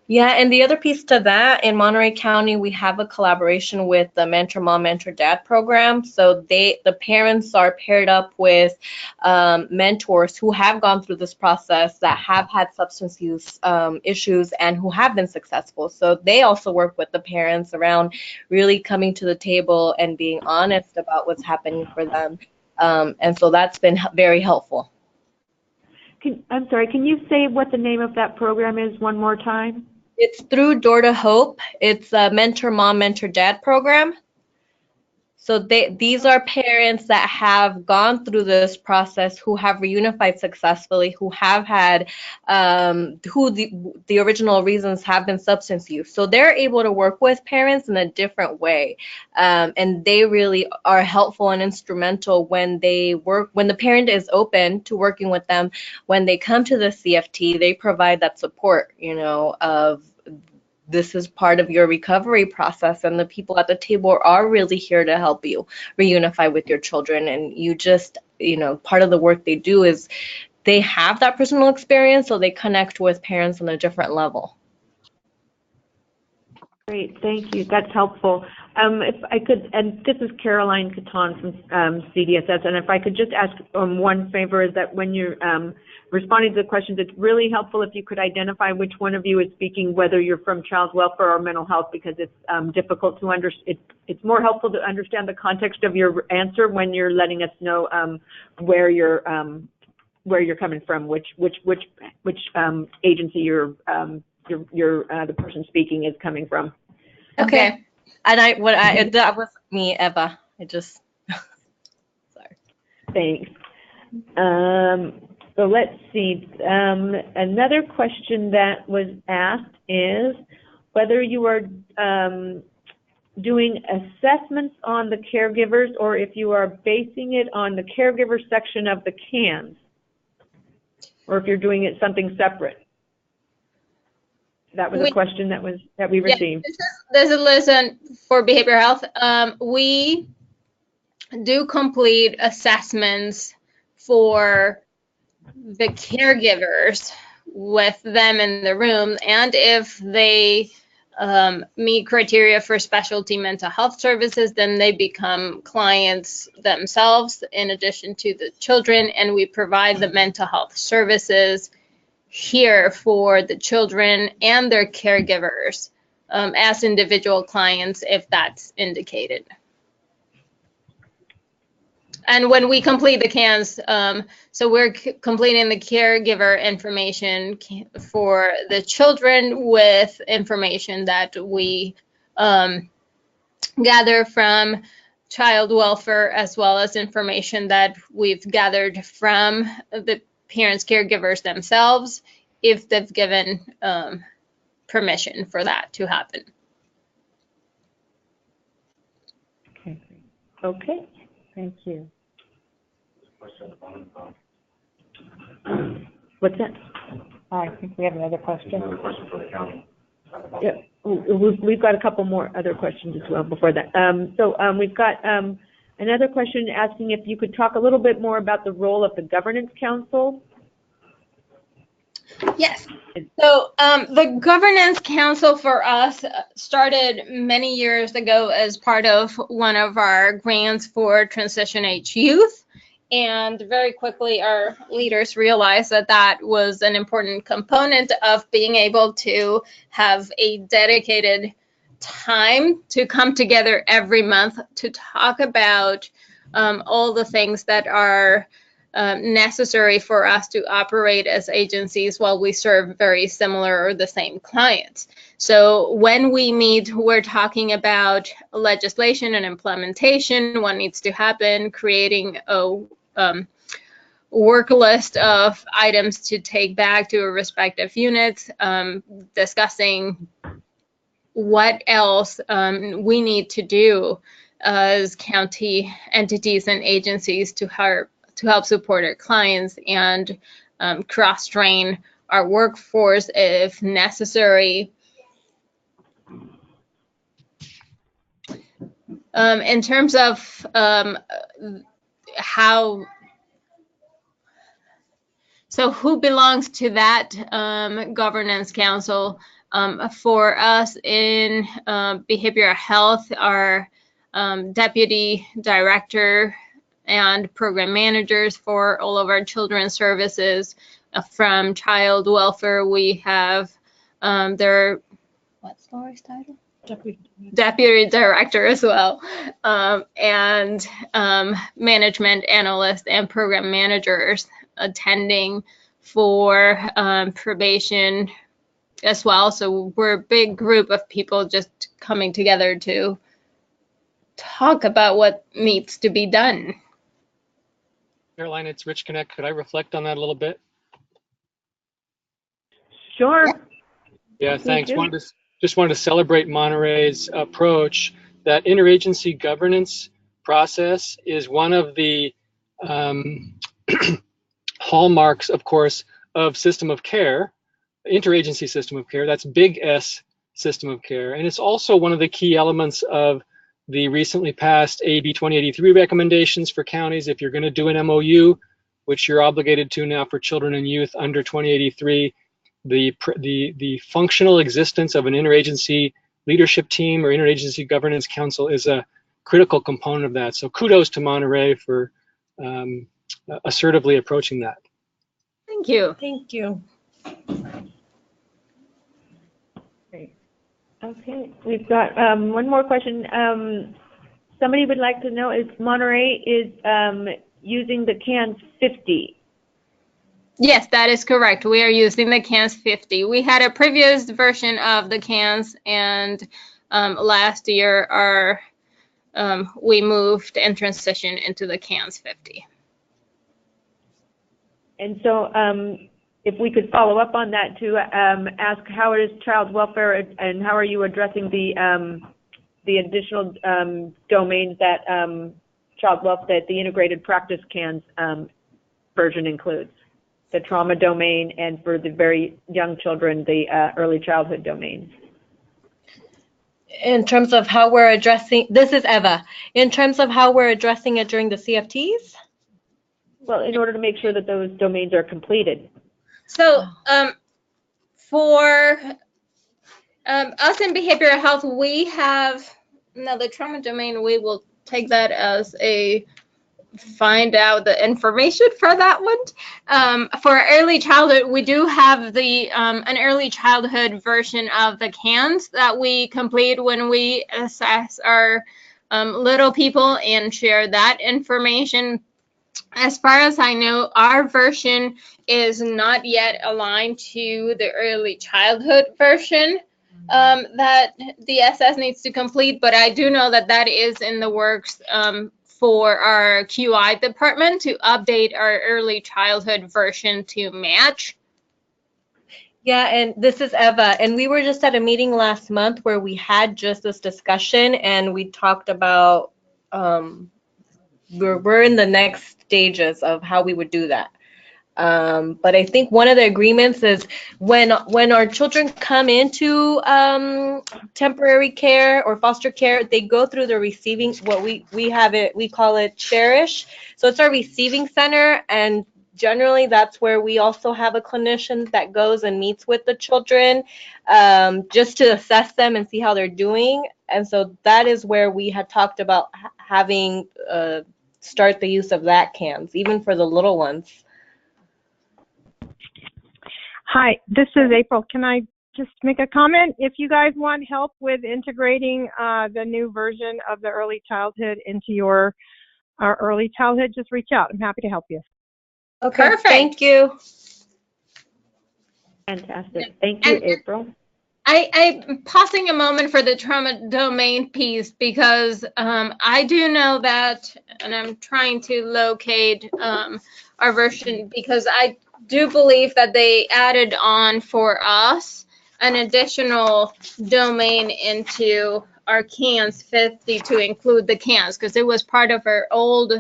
Yeah, and the other piece to that, in Monterey County, we have a collaboration with the Mentor Mom, Mentor Dad program. So the parents are paired up with mentors who have gone through this process, that have had substance use issues and who have been successful. So they also work with the parents around really coming to the table and being honest about what's happening for them. And so that's been very helpful. I'm sorry, can you say what the name of that program is one more time? It's through Door to Hope. It's a Mentor Mom, Mentor Dad program. So these are parents that have gone through this process, who have reunified successfully, who have had, who the original reasons have been substance use. So they're able to work with parents in a different way. And they really are helpful and instrumental when the parent is open to working with them. When they come to the CFT, they provide that support, of this is part of your recovery process, and the people at the table are really here to help you reunify with your children. And you just, part of the work they do is they have that personal experience, so they connect with parents on a different level. Great, thank you. That's helpful. If I could, and this is Caroline Caton from CDSS, and if I could just ask one favor, is that when you're responding to the questions, it's really helpful if you could identify which one of you is speaking, whether you're from child welfare or mental health, because it's difficult to understand. It's more helpful to understand the context of your answer when you're letting us know where you're where you're coming from, which agency the person speaking is coming from. Okay. And that was me, Eva. Sorry. Thanks. So let's see. Another question that was asked is whether you are doing assessments on the caregivers or if you are basing it on the caregiver section of the CANS, or if you're doing it something separate. That was a question that we received. This is Liz for behavioral health. We do complete assessments for the caregivers with them in the room, and if they meet criteria for specialty mental health services, then they become clients themselves in addition to the children, and we provide the mental health services here for the children and their caregivers as individual clients if that's indicated. And when we complete the CANS, so we're completing the caregiver information for the children with information that we gather from child welfare, as well as information that we've gathered from the parents' caregivers themselves, if they've given permission for that to happen. Okay, thank you. What's that? I think we have another question. Another question for the county. Yeah, we've got a couple more other questions as well before that. We've got another question asking if you could talk a little bit more about the role of the Governance Council. Yes. So the Governance Council for us started many years ago as part of one of our grants for transition age youth. And very quickly, our leaders realized that that was an important component of being able to have a dedicated time to come together every month to talk about all the things that are necessary for us to operate as agencies while we serve very similar or the same clients. So when we meet, we're talking about legislation and implementation, what needs to happen, creating a work list of items to take back to our respective units, discussing what else we need to do as county entities and agencies to help support our clients and cross-train our workforce if necessary. In terms of so who belongs to that Governance Council? For us in behavioral health, our deputy director and program managers for all of our children's services. From child welfare, we have what's Laura's title? Deputy director as well, and management analysts and program managers attending for probation as well. So we're a big group of people just coming together to talk about what needs to be done. Caroline, it's Rich Connect. Could I reflect on that a little bit? Sure. Yeah, thanks. Just wanted to celebrate Monterey's approach. That interagency governance process is one of the hallmarks, of course, of system of care, interagency system of care. That's big S system of care. And it's also one of the key elements of the recently passed AB 2083 recommendations for counties. If you're going to do an MOU, which you're obligated to now for children and youth under 2083, the functional existence of an interagency leadership team or interagency governance council is a critical component of that. So kudos to Monterey for assertively approaching that. Thank you. Thank you. Great. Okay, we've got one more question. Somebody would like to know if Monterey is using the CANS 50. Yes, that is correct. We are using the CANS 50. We had a previous version of the CANS, and last year we moved and transitioned into the CANS 50. And so if we could follow up on that to ask how is child welfare and how are you addressing the additional domains that that the integrated practice CANS version includes, the trauma domain, and for the very young children, the early childhood domain. In terms of how we're addressing, this is Eva, in terms of how we're addressing it during the CFTs? Well, in order to make sure that those domains are completed. So for us in behavioral health, we have, now the trauma domain, we will take that as a find out the information for that one. For early childhood, we do have the an early childhood version of the CANS that we complete when we assess our little people and share that information. As far as I know, our version is not yet aligned to the early childhood version that the SS needs to complete, but I do know that that is in the works for our QI department to update our early childhood version to match. Yeah, and this is Eva, and we were just at a meeting last month where we had just this discussion, and we talked about we're in the next stages of how we would do that. But I think one of the agreements is when our children come into temporary care or foster care, they go through the receiving, what we call it Cherish. So it's our receiving center, and generally that's where we also have a clinician that goes and meets with the children just to assess them and see how they're doing. And so that is where we had talked about having start the use of that CANS, even for the little ones. Hi, this is April. Can I just make a comment? If you guys want help with integrating the new version of the early childhood into your early childhood, just reach out. I'm happy to help you. Okay, perfect. Thank you. Fantastic. Thank you, April. I'm pausing a moment for the trauma domain piece because I do know that, and I'm trying to locate our version because I do believe that they added on for us an additional domain into our CANS 50 to include the CANS because it was part of our old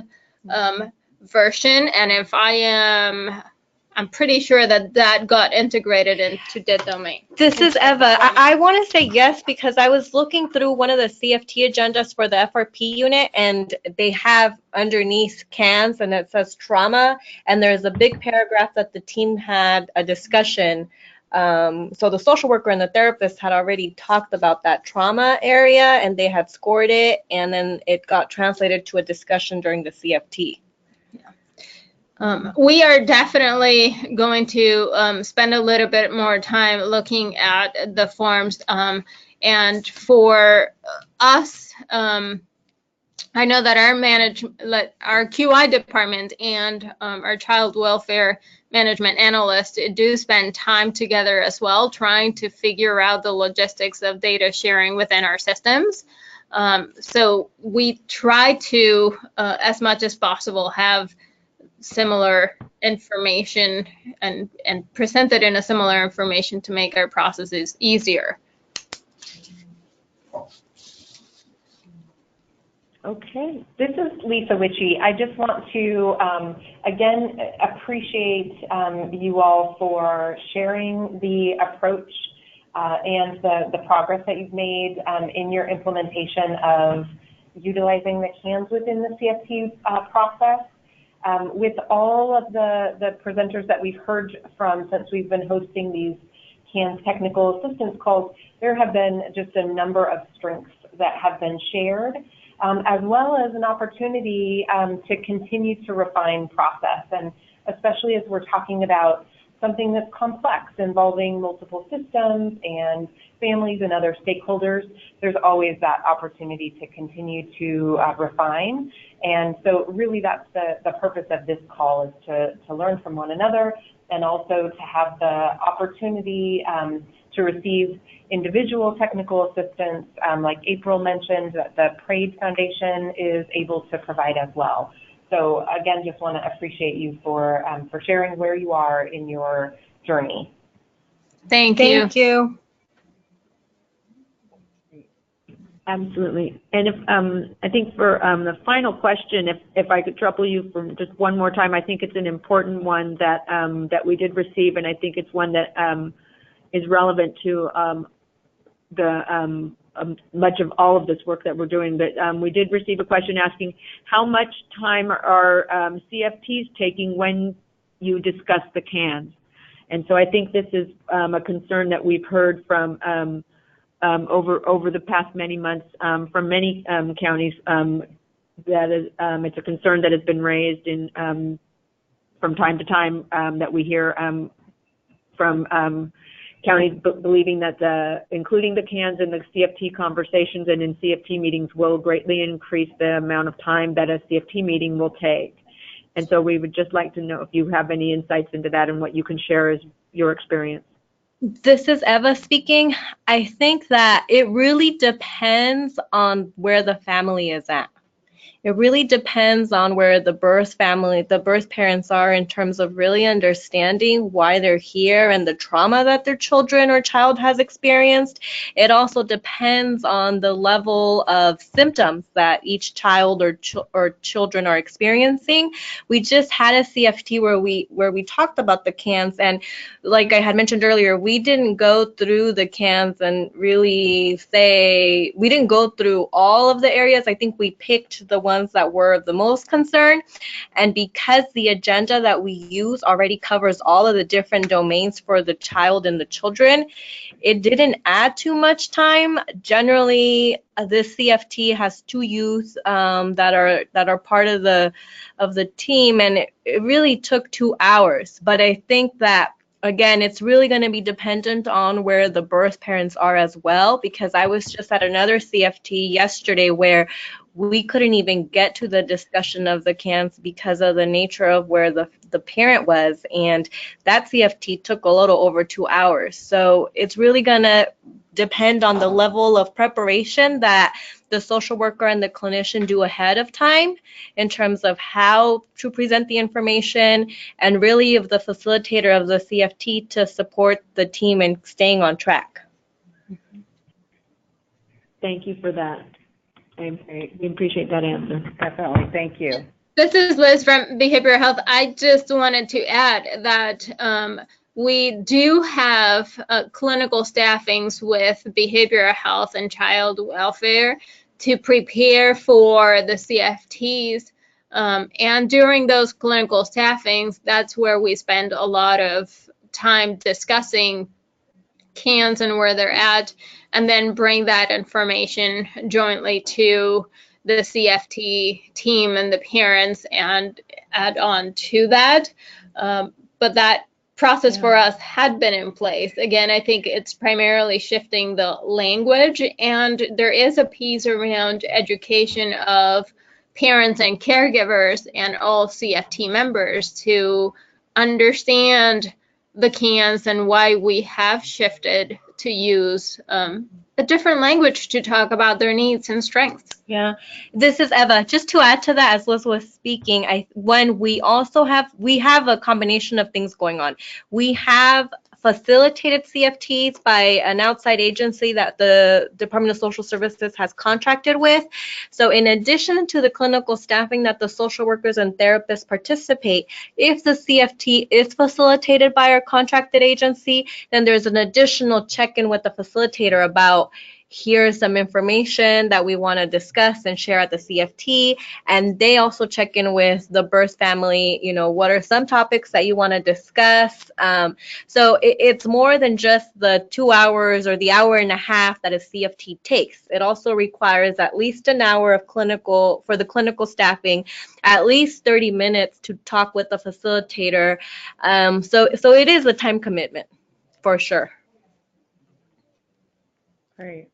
version, and if I'm pretty sure that that got integrated into the domain. This is Eva. I want to say yes because I was looking through one of the CFT agendas for the FRP unit, and they have underneath CANS, and it says trauma, and there's a big paragraph that the team had a discussion. So the social worker and the therapist had already talked about that trauma area, and they had scored it, and then it got translated to a discussion during the CFT. We are definitely going to spend a little bit more time looking at the forms. And for us, I know that our QI department and our child welfare management analyst do spend time together as well, trying to figure out the logistics of data sharing within our systems. So we try to, as much as possible, have similar information and present it in a similar information to make our processes easier. Okay, this is Lisa Witchy. I just want to, again, appreciate you all for sharing the approach and the progress that you've made in your implementation of utilizing the CANS within the CFT process. With all of the presenters that we've heard from since we've been hosting these CANS technical assistance calls, there have been just a number of strengths that have been shared, as well as an opportunity to continue to refine process, and especially as we're talking about something that's complex involving multiple systems and families and other stakeholders, there's always that opportunity to continue to refine. And so really that's the purpose of this call, is to learn from one another, and also to have the opportunity to receive individual technical assistance, like April mentioned, that the Perez Foundation is able to provide as well. So again, just want to appreciate you for sharing where you are in your journey. Thank you. Thank you. Absolutely. And if I think for the final question, if I could trouble you for just one more time, I think it's an important one that that we did receive, and I think it's one that is relevant to much of all of this work that we're doing. But we did receive a question asking how much time are CFTs taking when you discuss the CANs? And so I think this is a concern that we've heard from over the past many months from many counties. That is, it's a concern that has been raised in from time to time that we hear from counties believing that including the CANs in the CFT conversations and in CFT meetings will greatly increase the amount of time that a CFT meeting will take. And so we would just like to know if you have any insights into that and what you can share as your experience. This is Eva speaking. I think that it really depends on where the family is at. It really depends on where the birth parents are in terms of really understanding why they're here and the trauma that their children or child has experienced. It also depends on the level of symptoms that each child or children are experiencing. We just had a CFT where we talked about the CANs, and like I had mentioned earlier, we didn't go through the CANs and really say, we didn't go through all of the areas. I think we picked the ones that were of the most concern, and because the agenda that we use already covers all of the different domains for the child and the children, it didn't add too much time. Generally, this CFT has 2 youth that are part of the team, and it really took 2 hours. But I think that, again, it's really going to be dependent on where the birth parents are as well, because I was just at another CFT yesterday where we couldn't even get to the discussion of the CANs because of the nature of where the parent was, and that CFT took a little over 2 hours. So it's really going to depend on the level of preparation that the social worker and the clinician do ahead of time in terms of how to present the information, and really of the facilitator of the CFT to support the team in staying on track. Thank you for that. We appreciate that answer. Definitely. Thank you. This is Liz from Behavioral Health. I just wanted to add that we do have clinical staffings with behavioral health and child welfare to prepare for the CFTs. And during those clinical staffings, that's where we spend a lot of time discussing CANs and where they're at, and then bring that information jointly to the CFT team and the parents and add on to that. But that process for us had been in place. Again, I think it's primarily shifting the language, and there is a piece around education of parents and caregivers and all CFT members to understand the CANs and why we have shifted to use a different language to talk about their needs and strengths. Yeah, this is Eva. Just to add to that, as Liz was speaking, we have a combination of things going on. We have facilitated CFTs by an outside agency that the Department of Social Services has contracted with. So in addition to the clinical staffing that the social workers and therapists participate, if the CFT is facilitated by our contracted agency, then there's an additional check-in with the facilitator about, here's some information that we want to discuss and share at the CFT. And they also check in with the birth family, what are some topics that you want to discuss? So it's more than just the 2 hours or the hour and a half that a CFT takes. It also requires at least an hour of for the clinical staffing, at least 30 minutes to talk with the facilitator. So it is a time commitment for sure. Great.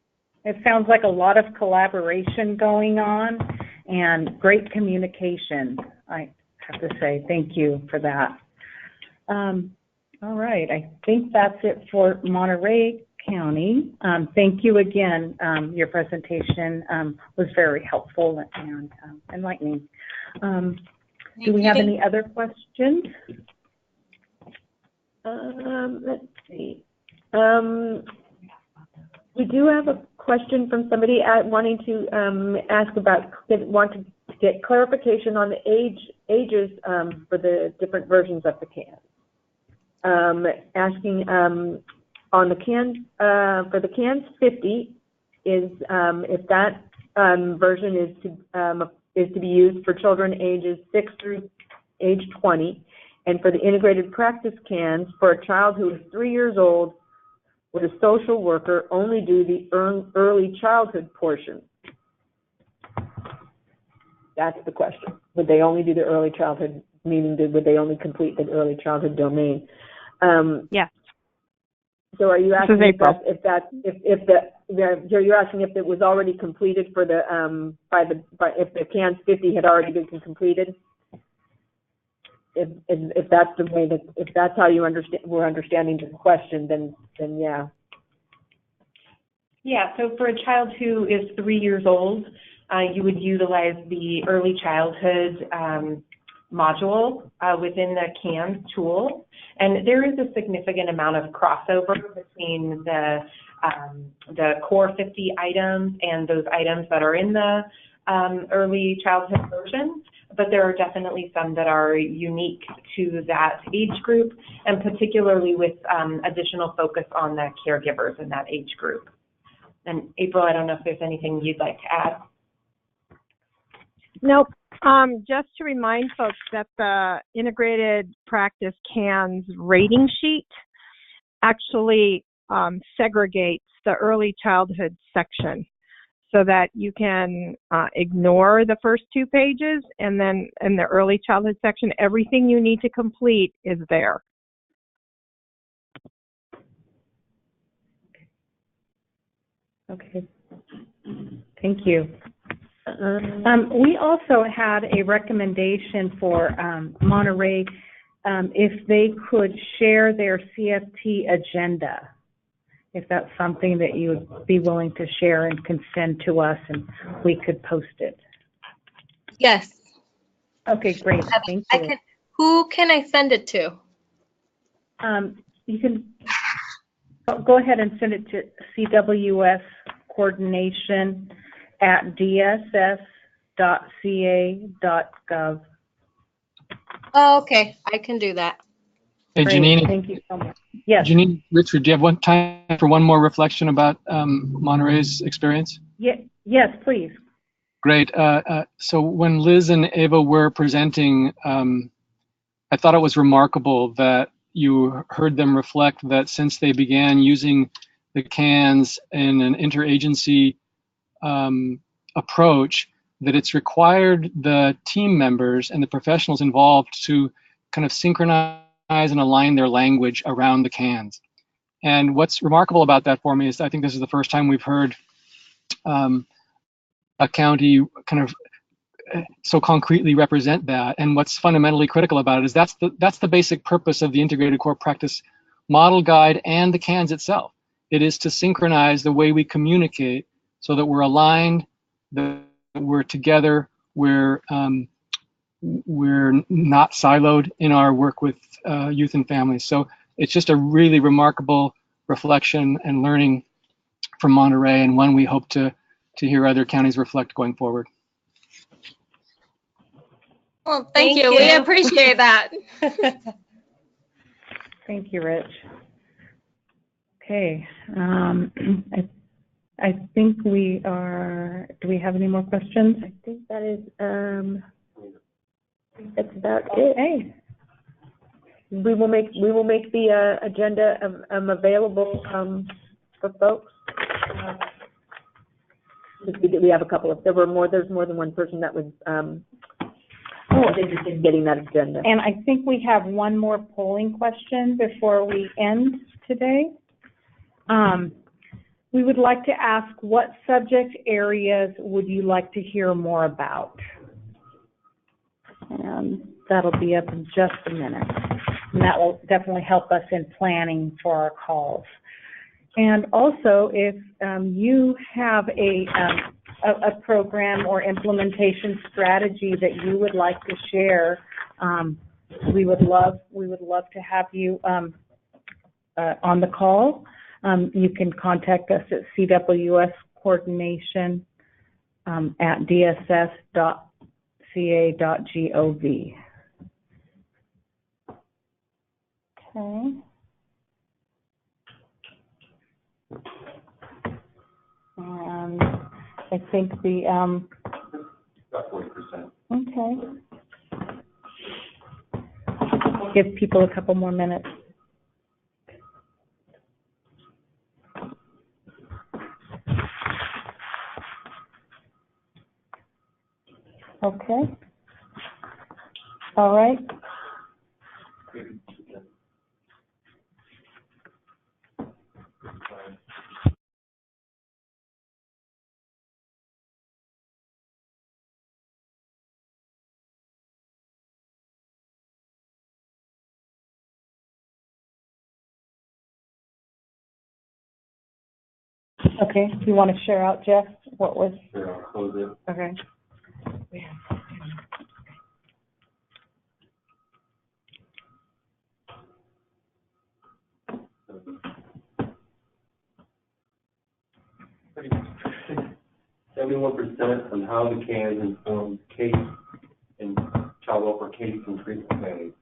It sounds like a lot of collaboration going on and great communication. I have to say thank you for that. All right, I think that's it for Monterey County. Thank you again. Your presentation was very helpful and enlightening. Do we have any other questions? Let's see. We do have a question from somebody wanting to want to get clarification on the ages for the different versions of the CAN. Asking on the CAN for the CANs 50 is if that version is to be used for children ages 6 through age 20, and for the integrated practice CANs for a child who is 3 years old, would a social worker only do the early childhood portion? That's the question. Would they only do the early childhood, meaning would they only complete the early childhood domain? Yes. So are you asking you're asking if it was already completed for the if the CANs 50 had already been completed? If that's the way if that's how you we're understanding the question, then yeah. Yeah, so for a child who is 3 years old, you would utilize the early childhood module within the CANs tool. And there is a significant amount of crossover between the core 50 items and those items that are in the early childhood version. But there are definitely some that are unique to that age group, and particularly with additional focus on the caregivers in that age group. And April, I don't know if there's anything you'd like to add. Nope. Just to remind folks that the integrated practice CANs rating sheet actually segregates the early childhood section, so that you can ignore the first 2 pages, and then in the early childhood section, everything you need to complete is there. Okay. Thank you. We also had a recommendation for Monterey if they could share their CFT agenda, if that's something that you would be willing to share and can send to us and we could post it. Yes. Okay, great. Thank you. Who can I send it to? You can go ahead and send it to CWS coordination at dss.ca.gov. Oh, okay, I can do that. Hey, Great. Janine. Thank you so much. Yes. Janine, Richard, do you have time for one more reflection about Monterey's experience? Yes, please. Great. So when Liz and Ava were presenting, I thought it was remarkable that you heard them reflect that since they began using the CANs in an interagency approach, that it's required the team members and the professionals involved to kind of synchronize and align their language around the CANs. And what's remarkable about that for me is I think this is the first time we've heard a county kind of so concretely represent that. And what's fundamentally critical about it is that's the basic purpose of the Integrated Core Practice Model Guide and the CANs itself. It is to synchronize the way we communicate so that we're aligned, that we're together, we're not siloed in our work with youth and families. So it's just a really remarkable reflection and learning from Monterey, and one we hope to hear other counties reflect going forward. Well, thank you. We appreciate that. Thank you, Rich. Okay. I think we are, do we have any more questions? I think that is, that's about it. Okay. We will make the agenda available for folks. We have a couple of, there's more than one person that was interested in getting that agenda. And I think we have one more polling question before we end today. We would like to ask, what subject areas would you like to hear more about? And that'll be up in just a minute. And that will definitely help us in planning for our calls. And also, if you have a program or implementation strategy that you would like to share, we would love to have you on the call. You can contact us at CWS coordination at dss.ca.gov. Okay. And I think the About 40%. okay. Give people a couple more minutes. Okay. All right. Okay. Do you want to share out, Jeff? What was? Sure, I'll close it. Okay. 71% on how the CANs inform case and child welfare case and treatment planning.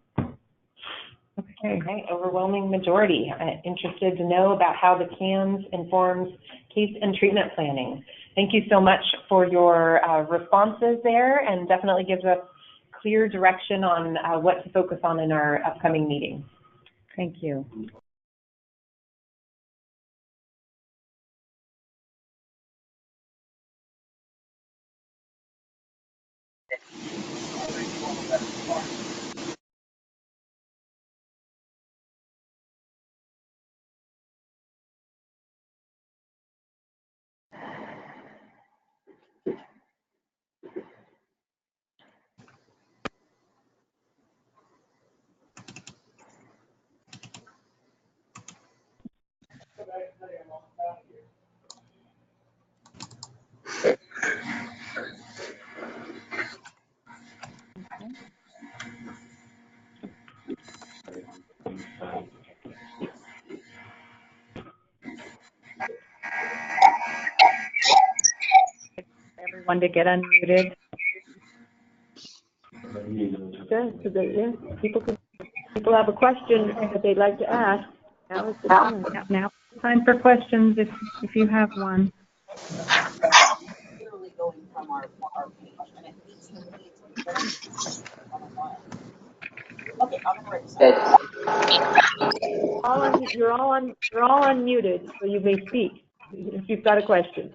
Okay, overwhelming majority interested to know about how the CANs informs case and treatment planning. Thank you so much for your responses there, and definitely gives us clear direction on what to focus on in our upcoming meeting. Thank you. Everyone to get unmuted. Good, so that, yeah, people have a question that they'd like to ask. Now is the time. Now time for questions if you have one. You're all unmuted, so you may speak if you've got a question.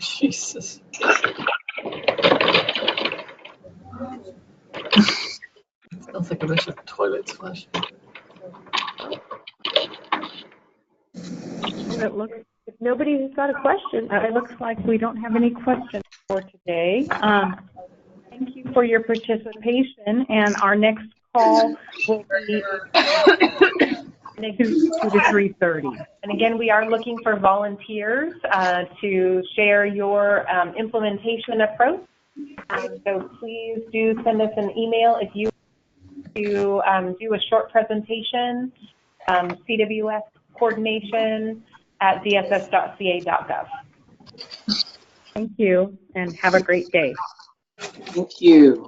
Jesus. Sounds like a bunch of toilets flushing. If nobody has got a question, It looks like we don't have any questions for today. Thank you for your participation, and our next call will be 2 to 3:30. And again, we are looking for volunteers to share your implementation approach. So please do send us an email if you do a short presentation, CWS coordination at dss.ca.gov. Thank you, and have a great day. Thank you.